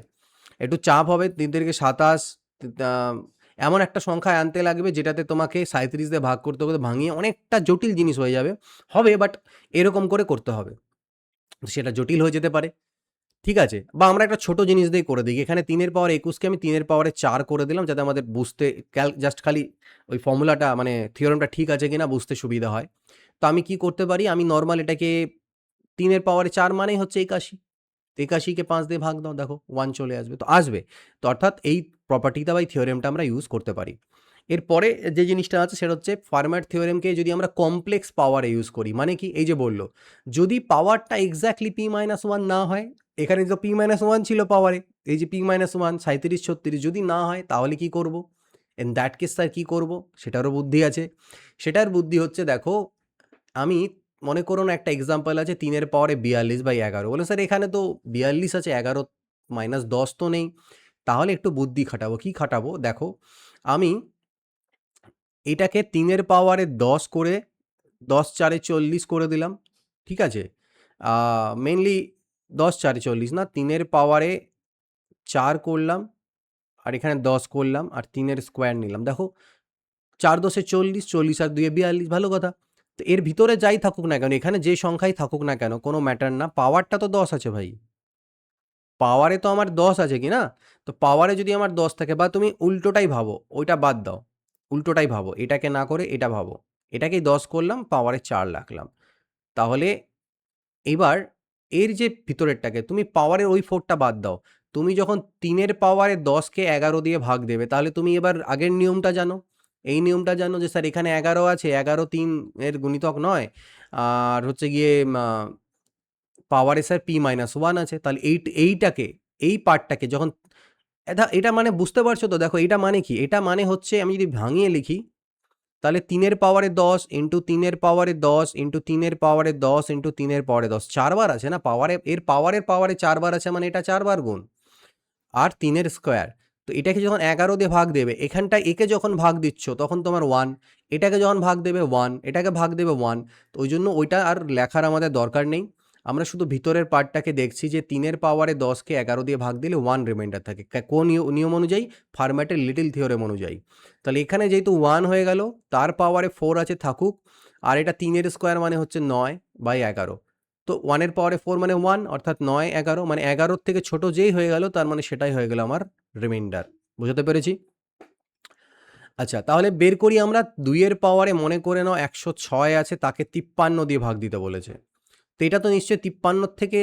একটু চাপ হবে 3 তারিখে 27 এমন একটা সংখ্যা আনতে লাগবে যেটাতে তোমাকে 37 দিয়ে ভাগ করতে করতে ভাঙিয়ে অনেকটা জটিল জিনিস হয়ে যাবে বাট এরকম করে করতে হবে। সেটা জটিল হয়ে যেতে পারে, ঠিক আছে? বা আমরা একটা ছোট জিনিস দিয়ে করে দিই। এখানে 3 এর পাওয়ার 21 কে আমি 3 এর পাওয়ারে 4 করে দিলাম যাতে আমাদের বুঝতে জাস্ট খালি ওই ফর্মুলাটা মানে থিওরেমটা ঠিক আছে কিনা বুঝতে সুবিধা হয়। তো আমি কি করতে পারি? আমি নরমাল এটাকে 3 এর পাওয়ারে 4 মানেই হচ্ছে 81। 81 কে 5 দিয়ে ভাগ দাও, দেখো 1 চলে আসবে। তো আসবে। তো অর্থাৎ এই প্রপার্টিটা বা এই থিওরেমটা আমরা ইউজ করতে পারি। এরপরে যে জিনিসটা আছে সেটা হচ্ছে ফার্মার থিওরেমকে যদি আমরা কমপ্লেক্স পাওয়ারে ইউজ করি, মানে কি? এই যে বলল, যদি পাওয়ারটা এক্সাক্টলি p-1 না হয়, এখানে তো p-1 ছিল পাওয়ারে, এই যে p-1 37 36 যদি না হয় তাহলে কি করব? ইন দ্যাট কেস স্যার কি করব? সেটারও বুদ্ধি আছে। সেটার বুদ্ধি হচ্ছে দেখো, আমি মনে করো না একটা এক্সাম্পল আছে 3 এর পাওয়ারে 42/11 বলে স্যার এখানে তো 42 আছে 11 -10 তো নেই। তাহলে একটু বুদ্ধি খাটাবো। কি খাটাবো? দেখো, আমি এটাকে 3 এর পাওয়ারে 10 করে 10 4 40 করে দিলাম। ঠিক আছে? মেইনলি 10 4 40 না, 3 এর পাওয়ারে 4 করলাম আর এখানে 10 করলাম আর 3 এর স্কোয়ার নিলাম। দেখো 4 10 এ 40, 40 আর 2 এ 42, ভালো কথা। তো এর ভিতরে যাই থাকুক না কেন, এখানে যে সংখ্যাই থাকুক না কেন, কোনো ম্যাটার না। পাওয়ারটা তো 10 আছে ভাই। পাওয়ারে তো আমার 10 আছে কি না? তো পাওয়ারে যদি আমার 10 থাকে, বা তুমি উল্টোটাই ভাবো, ওইটা বাদ দাও। উল্টোটাই ভাবো। এটাকে না করে এটা ভাবো। এটাকেই 10 করলাম, পাওয়ারে 4 রাখলাম। তাহলে এবার এর যে ভিতরেরটাকে তুমি পাওয়ারের ওই 4 টা বাদ দাও। তুমি যখন 3 এর পাওয়ারে 10 কে 11 দিয়ে ভাগ দেবে, তাহলে তুমি এবার আগের নিয়মটা জানো। এই নিয়মটা জানো যে স্যার এখানে 11 আছে, 11 3 এর গুণিতক নয়। আর হচ্ছে গিয়ে পাওয়ারে স্যার p-1 আছে। তাহলে এইটাকে, এই পার্টটাকে যখন এটা মানে বুঝতে পারছো তো? দেখো এটা মানে কি? এটা মানে হচ্ছে আমি যদি ভাঙিয়ে লিখি, তাহলে 3 এর পাওয়ারে 10 ইন্টু 3 এর পাওয়ারে 10 ইন্টু 3 এর পাওয়ারে 10 ইন্টু 3 এর পাওয়ারে 10, 4 বার আছে না পাওয়ারে, এর পাওয়ারে 4 বার আছে, মানে এটা 4 বার গুণ। আর 3 এর স্কোয়ার। তো এটাকে যখন 11 দিয়ে ভাগ দেবে, এখানটায় একে যখন ভাগ দিচ্ছ তখন তোমার 1, এটাকে যখন ভাগ দেবে 1, এটাকে ভাগ দেবে 1। তো ওই জন্য ওইটা আর লেখার আমাদের দরকার নেই। আমরা শুধু ভিতরের পার্টটাকে দেখছি যে 3 এর পাওয়ারে 10 কে 11 দিয়ে ভাগ দিলে 1 রিমাইন্ডার থাকে। কোন নিয়ম অনুযায়ী? ফার্ম্যাটের লিটল থিওরেম অনুযায়ী। তাহলে এখানে যেহেতু 1 হয়ে গেল, তার পাওয়ারে 4 আছে থাকুক, আর এটা 3 এর স্কোয়ার মানে হচ্ছে 9/11। তো 1 এর পাওয়ারে 4 মানে 1, অর্থাৎ 9 11, মানে 11 থেকে ছোট যেই হয়ে গেল তার মানে সেটাই হয়ে গেল আমার রিমাইন্ডার। বুঝতে পেরেছি? আচ্ছা, তাহলে বের করি আমরা 2 এর পাওয়ারে, মনে করে নাও 106 আছে, তাকে 53 দিয়ে ভাগ দিতে বলেছে। তো এটা তো নিশ্চয়ই 53 থেকে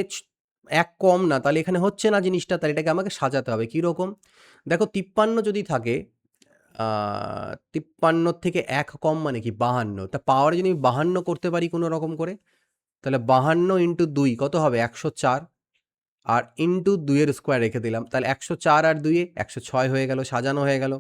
1 কম না, তাহলে এখানে হচ্ছে না জিনিসটা। তাহলে এটাকে আমাকে সাজাতে হবে। কীরকম? দেখো 53 যদি থাকে, 53 থেকে 1 কম মানে কি? 52। তা পাওয়ারে যদি আমি 52 করতে পারি কোনো রকম করে, তাহলে 52 ইন্টু 2 কত হবে? 104। আর ইন্টু 2 এর স্কোয়ার রেখে দিলাম। তাহলে 104 আর 2 এ 106 হয়ে গেল, সাজানো হয়ে গেল।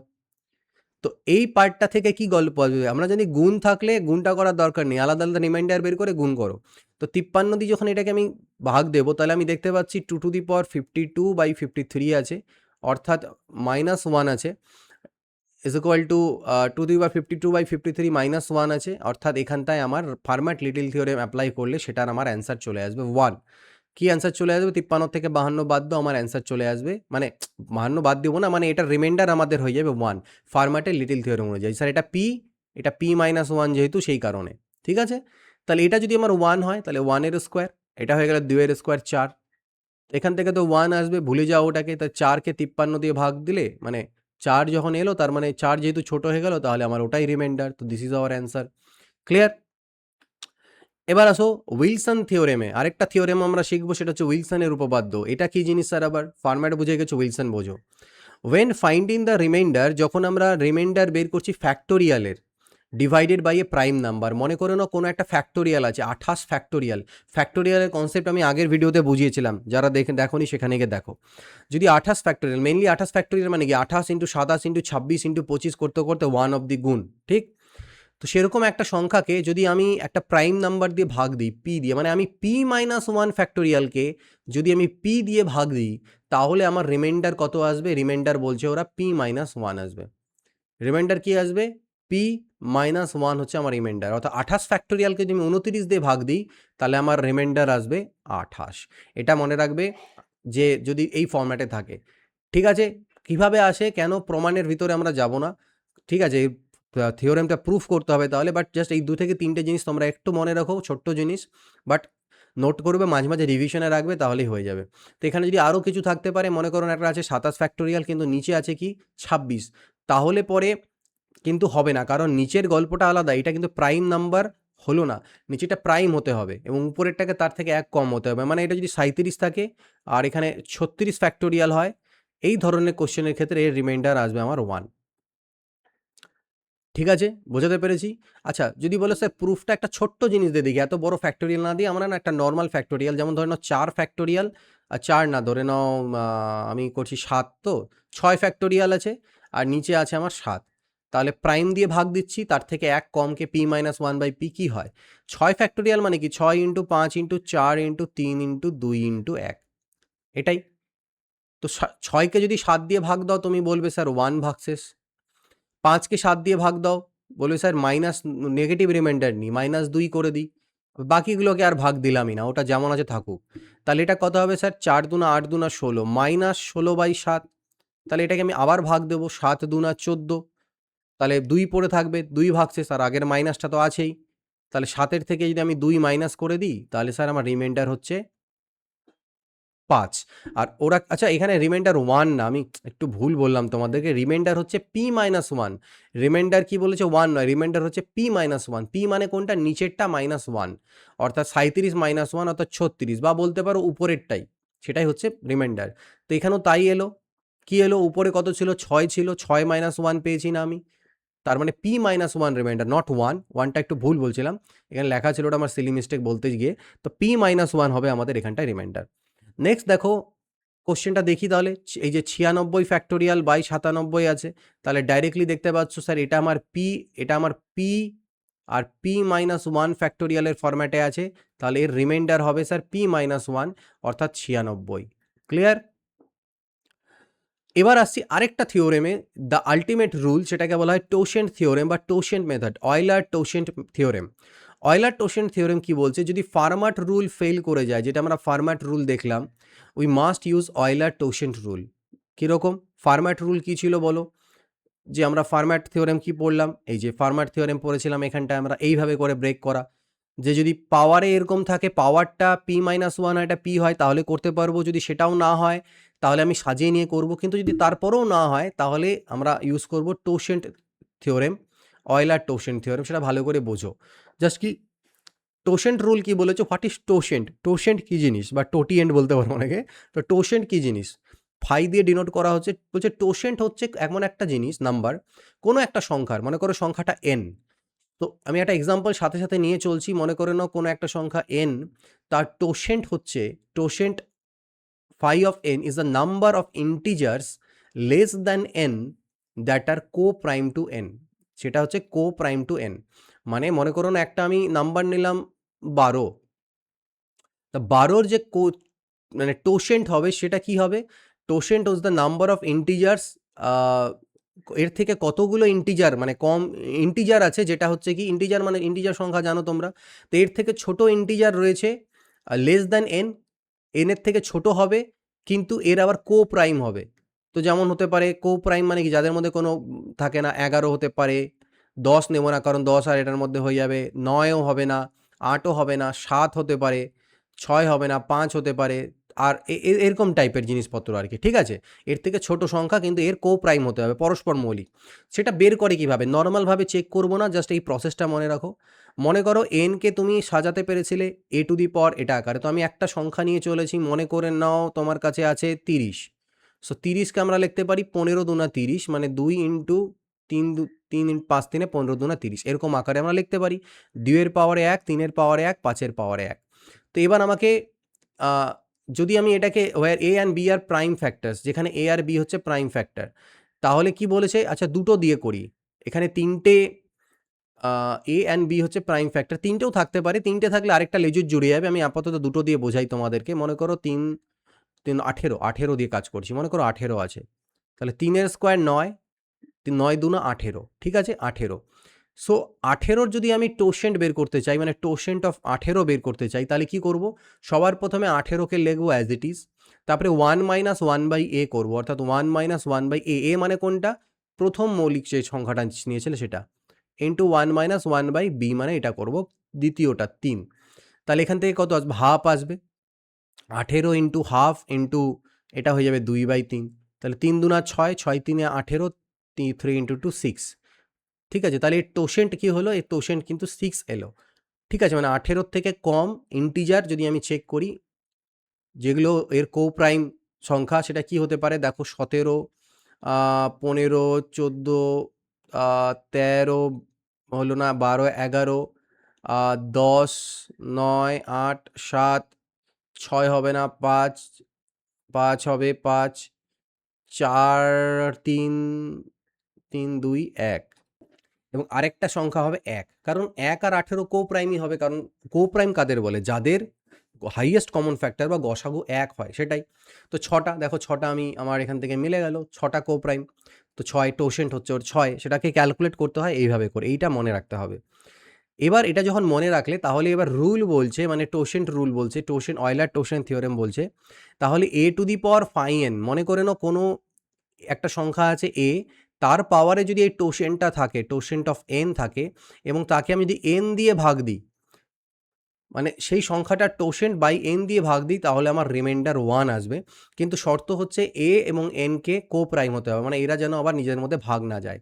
তো এই পার্টটা থেকে কি গল্প আসবে? আমরা জানি গুণ থাকলে গুণটা করার দরকার নেই। আলাদা, আলাদা রিমাইন্ডার বের করে গুণ করো। তো 53 দিয়ে যখন এটাকে আমি ভাগ দেবো, তাহলে আমি দেখতে পাচ্ছি 2 টু দি পাওয়ার 52/53 আছে, অর্থাৎ -1 আছে, is equal to 2 to the power 52/53 -1 আছে, অর্থাৎ এখানটায় আমার ফার্ম্যাট লিটল থিওরেম অ্যাপ্লাই করলে সেটার আমার অ্যান্সার চলে আসবে 1। কি অ্যান্সার চলে আসবে? 53 থেকে 52 বাদ দাও, আমার অ্যান্সার চলে আসবে, মানে 52 বাদ দেবো না, মানে এটার রিমাইন্ডার আমাদের হয়ে যাবে 1 ফার্ম্যাটের লিটল থিওরেম অনুযায়ী। স্যার এটা এটা p-1 যেহেতু সেই কারণে। ঠিক আছে? তাহলে এটা যদি আমার 1 হয় তাহলে 1 এর স্কোয়ার, এটা হয়ে গেল 2 এর স্কোয়ার 4। এখান থেকে তো 1 আসবে, ভুলে যাও ওটাকে। তাই 4 কে 53 দিয়ে ভাগ দিলে মানে 4 যখন এলো, তার মানে 4 যেহেতু ছোট হয়ে গেল, তাহলে আমার ওটাই রিমাইন্ডার। তো this is our answer. Clear? এবার আসো উইলসন থিওরেমে। আরেকটা থিওরেম আমরা শিখবো, সেটা হচ্ছে উইলসনের উপপাদ্য। এটা কি জিনিস স্যার? আবার ফরম্যাট বুঝে গেছো, উইলসন বোঝো। ওয়েন ফাইন্ডিং দ্য রিমাইন্ডার, যখন আমরা রিমাইন্ডার বের করছি ফ্যাক্টোরিয়ালের, divided by a prime number. মনে করো না কোনো একটা ফ্যাক্টোরিয়াল আছে, 28 ফ্যাক্টোরিয়াল। ফ্যাক্টোরিয়ালের কনসেপ্ট আমি আগের ভিডিওতে বুঝিয়েছিলাম, যারা দেখোনি সেখানে গিয়ে দেখো। যদি 28 ফ্যাক্টোরিয়াল, মেনলি 28 ফ্যাক্টোরিয়াল মানে কি? 28 ইন্টু 27 ইন্টু 26 ইন্টু 25 করতে করতে 1 অব্দি গুণ, ঠিক? তো সেরকম একটা সংখ্যাকে যদি আমি একটা প্রাইম নাম্বার দিয়ে ভাগ দিই, পি দিয়ে, মানে আমি p-1 ফ্যাক্টোরিয়ালকে যদি আমি p দিয়ে ভাগ দিই, তাহলে আমার রিমাইন্ডার কত আসবে? রিমাইন্ডার বলছে ওরা p-1 আসবে। রিমাইন্ডার কি আসবে? p-1 হচ্ছে আমার রিমাইন্ডার। অর্থাৎ 28 ফ্যাক্টোরিয়ালকে যদি আমি 29 দিয়ে ভাগ দিই, তাহলে আমার রিমাইন্ডার আসবে 28। এটা মনে রাখবে যে যদি এই ফর্ম্যাটে থাকে। ঠিক আছে? কিভাবে আসে, কেন, প্রমাণের ভিতরে আমরা যাব না। ঠিক আছে? থিওরেমটা প্রুফ করতে হবে তাহলে, বাট জাস্ট এই 2 থেকে 3টে জিনিস তোমরা একটু মনে রাখো, ছোট্ট জিনিস, বাট নোট করবে, মাঝে, মাঝে রিভিশনে রাখবে, তাহলেই হয়ে যাবে। তো এখানে যদি আরও কিছু থাকতে পারে, মনে করুন একটা আছে 27 ফ্যাক্টোরিয়াল কিন্তু নিচে আছে কি 26, তাহলে পরে কিন্তু হবে না, কারণ নিচের গল্পটা আলাদা, এটা কিন্তু প্রাইম নাম্বার হলো না, নিচেটা প্রাইম হতে হবে এবং উপরেরটাকে তার থেকে 1 কম হতে হবে। মানে এটা যদি 37 থাকে আর এখানে 36 ফ্যাক্টোরিয়াল হয়, এই ধরনের কোশ্চেনের ক্ষেত্রে এর রিমাইন্ডার আসবে আমার 1। ঠিক আছে? বোঝাতে পেরেছি? আচ্ছা, যদি বলো স্যার প্রুফটা একটা ছোট্ট জিনিস দিয়ে দেখি, এত বড় ফ্যাক্টোরিয়াল না দিয়ে আমরা না একটা নরমাল ফ্যাক্টোরিয়াল, যেমন ধরে নাও 4 ফ্যাক্টোরিয়াল, 4 না ধরে নাও, আমি করছি 7, তো 6 ফ্যাক্টোরিয়াল আছে আর নিচে আছে আমার 7। তাহলে প্রাইম দিয়ে ভাগ দিচ্ছি, তার থেকে 1 কমকে p-1/p কি হয়? 6 ফ্যাক্টোরিয়াল মানে কি 6 × 5 × 4 × 3 × 2 × 1, এটাই। তো 6কে যদি 7 দিয়ে ভাগ দাও তুমি বলবে স্যার 1 ভাগশেষ। 5কে 7 দিয়ে ভাগ দাও, বলবে স্যার মাইনাস, নেগেটিভ রিমাইন্ডার নিই, -2 করে দিই। বাকিগুলোকে আর ভাগ দিলামই না, ওটা যেমন আছে থাকুক। তাহলে এটা কত হবে স্যার? 4 দুনা 8 দুনা 16, -16/7। তাহলে এটাকে আমি আবার ভাগ দেবো, 7 দুনা 14। তাহলে 2 পড়ে থাকবে, 2 ভাগশেষ, আর আগের মাইনাসটা তো আছেই। তাহলে 7-এর থেকে যদি আমি 2 মাইনাস করে দিই, তাহলে স্যার আমার রিমাইন্ডার হচ্ছে 5। আর ওরা, আচ্ছা এখানে রিমাইন্ডার 1 না, আমি একটু ভুল বললাম তোমাদেরকে, রিমাইন্ডার হচ্ছে p-1। রিমাইন্ডার কি বলেছে? 1 নয়, রিমাইন্ডার হচ্ছে p-1। p মানে কোনটা? নিচেরটা -1, অর্থাৎ 37 -1 অর্থাৎ 36, বা বলতে পারো উপরেরটাই, সেটাই হচ্ছে রিমাইন্ডার। তো এখানেও তাই এলো। কি এলো? উপরে কত ছিল? 6 ছিল, 6 -1 পেয়েছি না আমি? তার মানে p-1 রিমাইন্ডার, নট 1, 1টা একটু ভুল বলছিলাম, এখানে লেখা ছিল, ওটা আমার সিলি মিস্টেক বলতে গিয়ে। তো p-1 হবে আমাদের এখানটায় রিমাইন্ডার। নেক্সট দেখো কোশ্চেনটা দেখি তাহলে, এই যে 96 ফ্যাক্টোরিয়াল বাই 97 আছে, তাহলে ডাইরেক্টলি দেখতে পাচ্ছ স্যার এটা আমার পি, এটা আমার পি, আর p-1 ফ্যাক্টোরিয়ালের ফরম্যাটে আছে, তাহলে এর রিমাইন্ডার হবে স্যার p-1 অর্থাৎ 96। ক্লিয়ার? এবার আসছি আরেকটা থিওরেমে, দ্য আল্টিমেট রুল, সেটাকে বলা হয় টোশেন্ট থিওরেম বা totient method, Euler totient theorem. Euler totient theorem কি বলছে? যদি ফার্মাট রুল ফেল করে যায়, যেটা আমরা ফার্মাট রুল দেখলাম, we must use Euler totient rule. কীরকম ফার্মাট রুল কী ছিল বলো? যে আমরা ফার্মাট থিওরেম কি পড়লাম, এই যে ফার্মাট থিওরেম পড়েছিলাম, এখানটায় আমরা এইভাবে করে ব্রেক করা, যে যদি পাওয়ারে এরকম থাকে, পাওয়ারটা p-1 হয়, এটা p হয়, তাহলে করতে পারবো। যদি সেটাও না হয় তাহলে আমি সাজিয়ে নিয়ে করব, কিন্তু যদি তারপরেও না হয় তাহলে আমরা ইউজ করব টোশেন্ট থিওরেম, অয়লার টোশেন্ট থিওরেম। সেটা ভালো করে বোঝো। জাস্ট কি টোশেন্ট রুল কি বলেছে? What is টোশেন্ট? টোশেন্ট কি জিনিস, বা টোটিয়েন্ট বলতে পারবো অনেকে। তো টোশেন্ট কি জিনিস? ফাই দিয়ে ডিনোট করা হচ্ছে। বলছে টোশেন্ট হচ্ছে এমন একটা জিনিস, নাম্বার, কোনো একটা সংখ্যার, মনে করো সংখ্যাটা n। তো আমি একটা এক্সাম্পল সাথে সাথে নিয়ে চলছি, মনে করে নাও কোনো একটা সংখ্যা n, তার টোশেন্ট হচ্ছে, টোশেন্ট phi of n is the number of integers less than n that are co-prime to n। সেটা হচ্ছে co-prime to n, মানে মনে করো না একটা আমি নাম্বার নিলাম 12, তা 12-র যে মানে টোশেন্ট হবে সেটা কি হবে? টোশেন্ট হচ্ছে দ্য নাম্বার অফ ইন্টিজার্স, এর থেকে কতগুলো ইন্টিজার, মানে কম ইন্টিজার আছে, যেটা হচ্ছে কি ইন্টিজার মানে ইন্টিজার সংখ্যা জানো তোমরা, তো এর থেকে ছোট ইন্টিজার রয়েছে লেস দ্যান n, এর থেকে ছোট হবে, কিন্তু এর আবার কো প্রাইম হবে। তো যেমন হতে পারে কো প্রাইম মানে কি, যাদের মধ্যে কোনো থাকে না, 11 হতে পারে, 10 নেব না, কারণ 10 আর এটার মধ্যে হয়ে যাবে, 9ও হবে না, 8ও হবে না, 7 হতে পারে, 6 হবে না, 5 হতে পারে, আর এরকম টাইপের জিনিসপত্র আর কি। ঠিক আছে? এর থেকে ছোট সংখ্যা কিন্তু এর কো প্রাইম হতে হবে, পরস্পর মৌলিক। সেটা বের করে কিভাবে? নর্মালভাবে চেক করবো না, জাস্ট এই প্রসেসটা মনে রাখো। মনে করো এনকে তুমি সাজাতে পেরেছিলে এ টু দি পাওয়ার এটা আকারে, তো আমি একটা সংখ্যা নিয়ে চলেছি, মনে করে নাও তোমার কাছে আছে 30। সো 30কে আমরা লিখতে পারি 15 দুনা 30, মানে 2 ইন্টু 3, 3 5 3 15 দুনা 30, এরকম আকারে আমরা লিখতে পারি। 2-এর পাওয়ারে 1, 3-এর পাওয়ারে 1, 5-এর পাওয়ারে 1। তো এবার আমাকে যদি আমি এটাকে where a and b are prime factors, যেখানে এ আর বি হচ্ছে প্রাইম ফ্যাক্টর, তাহলে কি বলেছে? আচ্ছা দুটো দিয়ে করি, এখানে 3টে এ অ্যান্ড বি হচ্ছে প্রাইম ফ্যাক্টর, 3টেও থাকতে পারে, 3টে থাকলে আরেকটা লেজুর জুড়ে যাবে, আমি আপাতত দুটো দিয়ে বোঝাই তোমাদেরকে। মনে করো 3 3 18, 18 দিয়ে কাজ করছি, মনে করো 18 আছে, তাহলে 3-এর স্কোয়ার 9, 9 দুনা 18, ঠিক আছে 18। সো 18-র যদি আমি টোশেন্ট বের করতে চাই, মানে টোশেন্ট অফ 18 বের করতে চাই, তাহলে কি করব? সবার প্রথমে 18কে লিখবো অ্যাজ ইট ইজ, তারপরে 1 মাইনাস 1/a করবো, অর্থাৎ 1 মাইনাস 1/a, এ মানে কোনটা, প্রথম মৌলিক যে সংখ্যাটা নিয়েছিল সেটা, ইন্টু 1 মাইনাস 1/b মানে এটা করব দ্বিতীয়টা 3। তাহলে এখান থেকে কত আসবে, হাফ আসবে, 18 ইন্টু হাফ ইন্টু এটা হয়ে যাবে 2/3। তাহলে 3 দুনা 6, 6 3 18, 3 ইন্টু 2 6। ঠিক আছে, তাহলে এর টোশেন্ট কী হলো, এর টোশেন্ট কিন্তু 6 এলো। ঠিক আছে, মানে 18 থেকে কম ইন্টিজার যদি আমি চেক করি, যেগুলো এর কো প্রাইম সংখ্যা, সেটা কি হতে পারে দেখো, 17, 15, 14, 13 হলো না, 12, 11, 10, 9, 8, 7, 6 হবে না, 5, 5 হবে, 5, 4, 3, 3, 2, 1, এবং আরেকটা সংখ্যা হবে 1, কারণ 1 আর 18 কো প্রাইমই হবে, কারণ কো প্রাইম কাদের বলে, যাদের হাইয়েস্ট কমন ফ্যাক্টর বা গসাগু 1 হয়, সেটাই। তো 6টা দেখো, 6টা আমি আমার এখান থেকে মিলে গেল, 6টা কো প্রাইম, তো 6 টোশেন্ট হচ্ছে ওর 6, সেটাকে ক্যালকুলেট করতে হয় এইভাবে করে, এইটা মনে রাখতে হবে। এবার এটা যখন মনে রাখলে, তাহলে এবার রুল বলছে, মানে টোশেন্ট রুল বলছে, টোশেন্ট অয়লার টোশেন্ট থিওরেম বলছে, তাহলে a to the power phi n, মনে করে নাও কোনো একটা সংখ্যা আছে a, তার পাওয়ারে যদি এই টোশেন্টটা থাকে, টোশেন্ট অফ n থাকে, এবং তাকে আমি যদি n দিয়ে ভাগ দিই, মানে সেই সংখ্যাটা টোশেন্ট বাই n দিয়ে ভাগ দিই, তাহলে আমার রিমাইন্ডার 1 আসবে। কিন্তু শর্ত হচ্ছে a এবং n কে কো প্রাইম হতে হবে, মানে এরা যেন আবার নিজেদের মধ্যে ভাগ না যায়।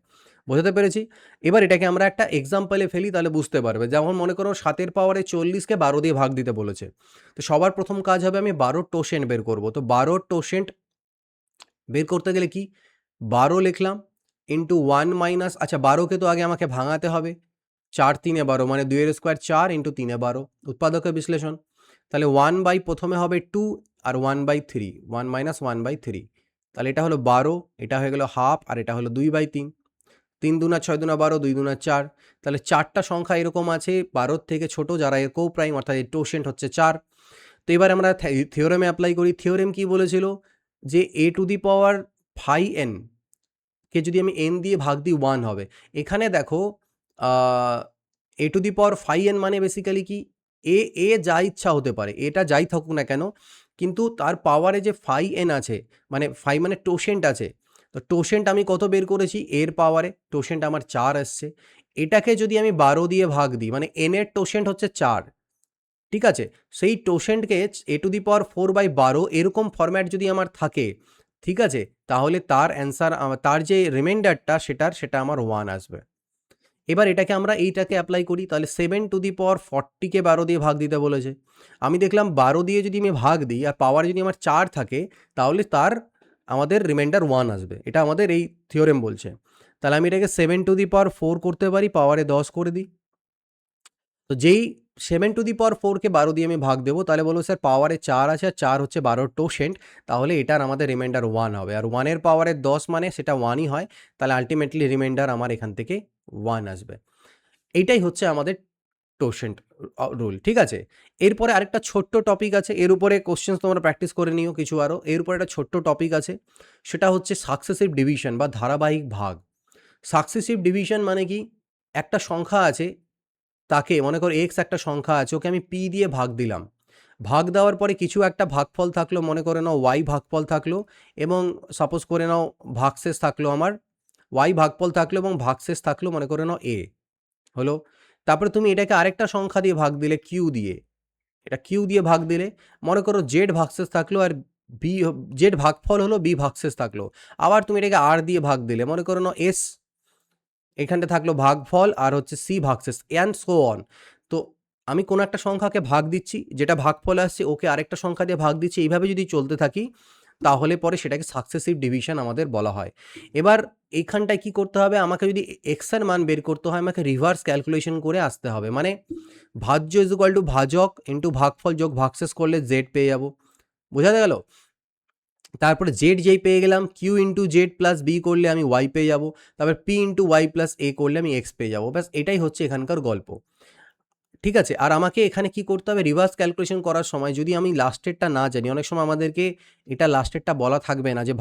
বোঝাতে পেরেছি? এবার এটাকে আমরা একটা এক্সাম্পলে ফেলি, তাহলে বুঝতে পারবে। যেমন মনে করো 7 পাওয়ারে 40কে 12 দিয়ে ভাগ দিতে বলেছে, তো সবার প্রথম কাজ হবে আমি 12 টোশেন্ট বের করব। তো 12 টোশেন্ট বের করতে গেলে কি, 12 লিখলাম ইন্টু 1 মাইনাস, আচ্ছা 12কে তো আগে আমাকে ভাঙাতে হবে, 4 3 12, মানে 2 এর স্কোয়ার 4 ইন্টু 3 12, উৎপাদকের বিশ্লেষণ। তাহলে 1 বাই প্রথমে হবে 2 আর 1/3, 1 মাইনাস 1/3, তাহলে এটা হলো 12, এটা হয়ে গেল হাফ, আর এটা হলো 2/3, 3 দুনা 6 দুনা 12, 2 দুনা 4, তাহলে 4টা সংখ্যা এরকম আছে 12 থেকে ছোট, যারা এর কো প্রাইম, অর্থাৎ এর টোশেন্ট হচ্ছে 4। তো এবার আমরা থিওরেমে অ্যাপ্লাই করি। থিওরেম কি বলেছিল, যে a to the power phi n কে যদি আমি n দিয়ে ভাগ দিই 1 হবে। এখানে দেখো a to the power phi n মানে বেসিক্যালি কি, এ যা ইচ্ছা হতে পারে, এটা যাই থাকুক না কেন, কিন্তু তার পাওয়ারে যে ফাই n আছে, মানে ফাই মানে টোশেন্ট আছে, তো টোশেন্ট আমি কত বের করেছি, এর পাওয়ারে টোশেন্ট আমার 4 আসছে। এটাকে যদি আমি 12 দিয়ে ভাগ দিই, মানে n এর টোশেন্ট হচ্ছে 4, ঠিক আছে, সেই টোশেন্টকে a টু দি পাওয়ার 4/12 এরকম ফরম্যাট যদি আমার থাকে, ঠিক আছে, তাহলে তার অ্যান্সার, তার যে রিমাইন্ডারটা সেটা আমার 1 আসবে। এবার এটাকে আমরা এইটাকে অ্যাপ্লাই করি, তাহলে 7 টু দি পাওয়ার 40কে 12 দিয়ে ভাগ দিতে বলেছে। আমি দেখলাম 12 দিয়ে যদি আমি ভাগ দিই আর পাওয়ার যদি আমার 4 থাকে, তাহলে তার আমাদের রিমাইন্ডার 1 আসবে, এটা আমাদের এই থিওরেম বলছে। তাহলে আমি এটাকে 7 টু দি পাওয়ার 4 করতে পারি, পাওয়ারে 10 করে দিই। তো যেই 7 টু দি পাওয়ার 4কে 12 দিয়ে আমি ভাগ দেবো, তাহলে বলবো স্যার পাওয়ারে 4 আছে, আর 4 হচ্ছে 12 টোশেন্ট, তাহলে এটার আমাদের রিমাইন্ডার 1 হবে, আর 1 এর পাওয়ারে 10 মানে সেটা 1ই হয়, তাহলে আলটিমেটলি রিমাইন্ডার আমার এখান থেকে 1 আসবে। এইটাই হচ্ছে আমাদের টোশেন্ট রুল, ঠিক আছে। এরপরে আরেকটা ছোট্ট টপিক আছে, এর উপরে কোশ্চেন্স তোমরা প্র্যাকটিস করে নিও কিছু আরও। এর উপরে একটা ছোট্ট টপিক আছে, সেটা হচ্ছে সাকসেসিভ ডিভিশন বা ধারাবাহিক ভাগ। সাকসেসিভ ডিভিশন মানে কি, একটা সংখ্যা আছে, তাকে মনে করো এক্স একটা সংখ্যা আছে, ওকে আমি পি দিয়ে ভাগ দিলাম, ভাগ দেওয়ার পরে কিছু একটা ভাগফল থাকলো, মনে করে নাও ওয়াই ভাগফল থাকলো, এবং সাপোজ করে নাও ভাগশেষ থাকলো আমার, ওয়াই ভাগফল থাকলো এবং ভাগশেষ থাকলো মনে করে নাও এ হলো। তারপরে তুমি এটাকে আরেকটা সংখ্যা দিয়ে ভাগ দিলে, কিউ দিয়ে, এটা কিউ দিয়ে ভাগ দিলে, মনে করো জেড ভাগশেষ থাকলো, আর বি, জেড ভাগফল হলো, বি ভাগশেষ থাকলো। আবার তুমি এটাকে আর দিয়ে ভাগ দিলে, মনে করো না এস, এখানটা থাকলো ভাগফল, আর হচ্ছে সি ভাগশেষ, অ্যান্ড সো অন। তো আমি কোনো একটা সংখ্যাকে ভাগ দিচ্ছি, যেটা ভাগফল আসছে ওকে আরেকটা সংখ্যা দিয়ে ভাগ দিচ্ছি, এইভাবে যদি চলতে থাকি, তাহলে পরে সেটাকে সাকসেসিভ ডিভিশন আমাদের বলা হয়। এবার এইখানটায় কি করতে হবে, আমাকে যদি এক্স এর মান বের করতে হয়, আমাকে রিভার্স ক্যালকুলেশন করে আসতে হবে, মানে ভাজ্য ইজ ইকুয়াল টু ভাজক ইন্টু ভাগফল যোগ ভাগশেষ করলে জেড পেয়ে যাবো। বোঝা গেল? তারপরে জেড যেই পেয়ে গেলাম, q into z plus b করলে আমি ওয়াই পেয়ে যাবো, তারপর p into y plus a করলে আমি এক্স পেয়ে যাবো। ব্যাস এটাই হচ্ছে এখানকার গল্প, ঠিক আছে। আর আমাকে এখানে কি করতে হবে, রিভার্স ক্যালকুলেশন করার সময় যদি আমি লাস্টেরটা না জানি, অনেক সময় আমাদেরকে এটা লাস্টেরটা বলা থাকবে না, যে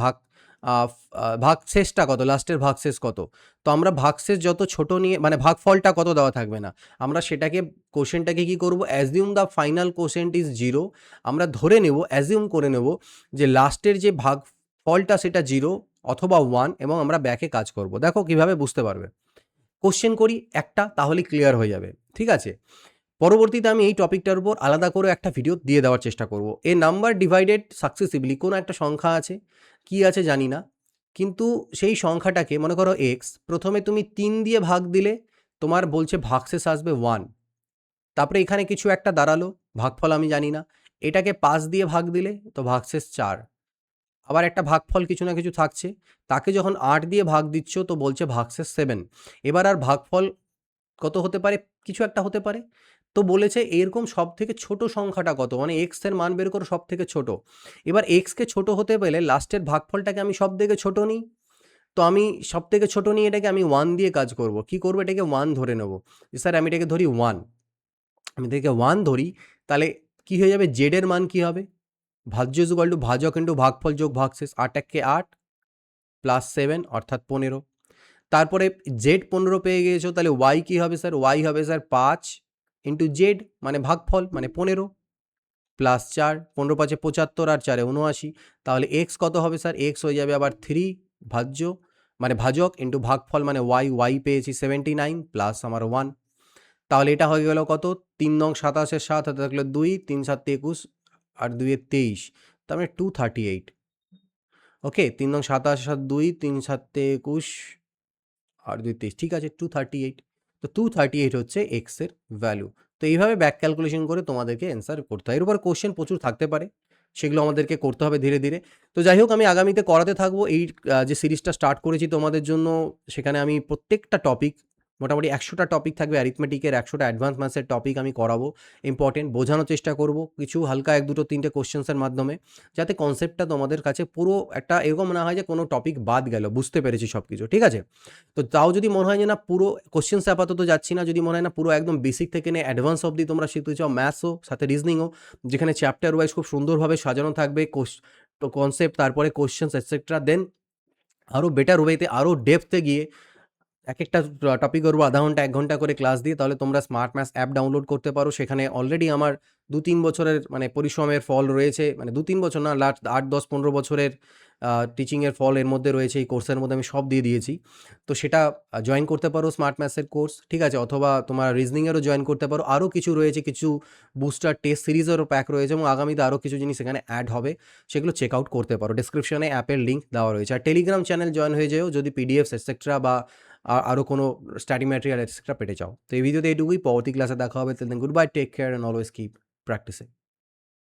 ভাগশেষটা কত, লাস্টের ভাগশেষ কত। তো আমরা ভাগশেষ যত ছোট নিয়ে মানে ভাগফলটা কত দেওয়া থাকবে না, আমরা সেটাকে কোশ্চেনটাকে কী করবো, assume the final quotient is 0। আমরা ধরে নেব, অ্যাজিউম করে নেব যে লাস্টের যে ভাগফলটা সেটা 0 অথবা 1, এবং আমরা ব্যাকে কাজ করব। দেখো কিভাবে বুঝতে পারবে। কোশ্চেন করি একটা, তাহলে ক্লিয়ার হয়ে যাবে, ঠিক আছে। পরবর্তীতে আমি এই টপিকটার উপর আলাদা করে একটা ভিডিও দিয়ে দেওয়ার চেষ্টা করব। এ নাম্বার ডিভাইডেড সাকসেসিভলি, কোনো একটা সংখ্যা আছে, কি আছে জানি না, কিন্তু সেই সংখ্যাটাকে মনে করো এক্স, প্রথমে তুমি 3 দিয়ে ভাগ দিলে, তোমার বলছে ভাগশেষ আসবে 1। তারপরে এখানে কিছু একটা দাঁড়ালো, ভাগফল আমি জানি না, এটাকে 5 দিয়ে ভাগ দিলে তো ভাগশেষ 4। আবার একটা ভাগফল কিছু না কিছু থাকছে, তাকে যখন 8 দিয়ে ভাগ দিচ্ছ তো বলছে ভাগশেষ 7। এবার আর ভাগফল কত হতে পারে, কিছু একটা হতে পারে। তো বলেছে এরকম সব থেকে ছোট সংখ্যাটা কত, মানে এক্স এর মান বের করো সব থেকে ছোট। এবার এক্সকে ছোট হতে পেলে লাস্টের ভাগফলটাকে আমি সব থেকে ছোট নিই। তো আমি সব থেকে ছোট নিয়ে এটাকে আমি 1 দিয়ে কাজ করব। কি করব, এটাকে 1 ধরে নেব। স্যার আমি এটাকে ধরি 1, আমি এটাকে 1 ধরি, তাহলে কি হয়ে যাবে, জেড এর মান কি হবে, ভাজ্য ইজ ইকুয়াল টু ভাজক ইন্টু ভাগফল যোগ ভাগশেষ, 8 একে 8 প্লাস 7 অর্থাৎ 15। তারপরে জেড 15 পেয়ে গিয়েছো, তাহলে ওয়াই কী হবে স্যার, ওয়াই হবে স্যার 5 ইন্টু জেড মানে ভাগফল মানে 15 প্লাস 4, 15 5 75 আর 4 79। তাহলে এক্স কত হবে স্যার, এক্স হয়ে যাবে আবার 3 ভাজ্য মানে ভাজক ইন্টু ভাগফল মানে ওয়াই, ওয়াই পেয়েছি 79 প্লাস আমার 1। তাহলে এটা হয়ে গেল কত, 3 নং 27 7 হাতে থাকলো 2, 3 7 21 আর 2 23, তার মানে 238। ওকে, 3 নং 27 7 2, 3 7 21 আর 2 23, ঠিক আছে 238। তো 238 হচ্ছে এক্স এর ভ্যালু। তো এইভাবে ব্যাক ক্যালকুলেশন করে তোমাদেরকে অ্যান্সার করতে হয়। এর উপর কোশ্চেন প্রচুর থাকতে পারে, সেগুলো আমাদেরকে করতে হবে ধীরে ধীরে। তো যাই হোক, আমি আগামীতে করাতে থাকবো এই যে সিরিজটা স্টার্ট করেছি তোমাদের জন্য, সেখানে আমি প্রত্যেকটা টপিক, মোটামুটি 100টা টপিক থাকবে অ্যারিথমেটিকের, 100টা অ্যাডভান্স ম্যাথসের টপিক আমি করাবো, ইম্পর্টেন্ট বোঝানোর চেষ্টা করব কিছু হালকা 1 2 3টে কোশ্চেন্সের মাধ্যমে, যাতে কনসেপ্টটা তোমাদের কাছে পুরো একটা এরকম না হয় যে কোনো টপিক বাদ গেল, বুঝতে পেরেছি সব কিছু, ঠিক আছে। তো তাও যদি মনে হয় যে না পুরো কোশ্চেন্স আপাতত যাচ্ছি না, যদি মনে হয় না পুরো একদম বেসিক থেকে নিয়ে অ্যাডভান্স অবধি তোমরা শিখতে চাও, ম্যাথসও সাথে রিজনিংও, যেখানে চ্যাপ্টার ওয়াইজ খুব সুন্দরভাবে সাজানো থাকবে কনসেপ্ট, তারপরে কোশ্চেন্স এটসেট্রা, দেন আরও বেটার ওয়েতে আরও ডেপথে গিয়ে এক একটা টপিকের উপর আধা ঘন্টা 1 ঘন্টা করে ক্লাস দিয়ে, তাহলে তোমরা স্মার্ট ম্যাথস অ্যাপ ডাউনলোড করতে পারো। সেখানে অলরেডি আমার 2-3 বছরের মানে পরিশ্রমের ফল রয়েছে, মানে 2-3 বছর না, লাস্ট 8-10-15 বছরের টিচিংয়ের ফল এর মধ্যে রয়েছে, এই কোর্সের মধ্যে আমি সব দিয়ে দিয়েছি। তো সেটা জয়েন করতে পারো স্মার্ট ম্যাথসের কোর্স, ঠিক আছে, অথবা তোমার রিজনিংয়েরও জয়েন করতে পারো। আরও কিছু রয়েছে, কিছু বুস্টার টেস্ট সিরিজেরও প্যাক রয়েছে, এবং আগামীতে আরও কিছু জিনিস এখানে অ্যাড হবে, সেগুলো চেক আউট করতে পারো। ডেসক্রিপশনে অ্যাপের লিঙ্ক দেওয়া রয়েছে। আর টেলিগ্রাম চ্যানেল জয়েন হয়ে যেও যদি পিডিএফস এটসেট্রা বা আরও কোনো স্টাডি ম্যাটেরিয়াল এটসেট্রা পেতে চাও। তো এই ভিডিওতে এইটুকুই, পরবর্তী ক্লাসে দেখা হবে। Goodbye, take care and always keep practising.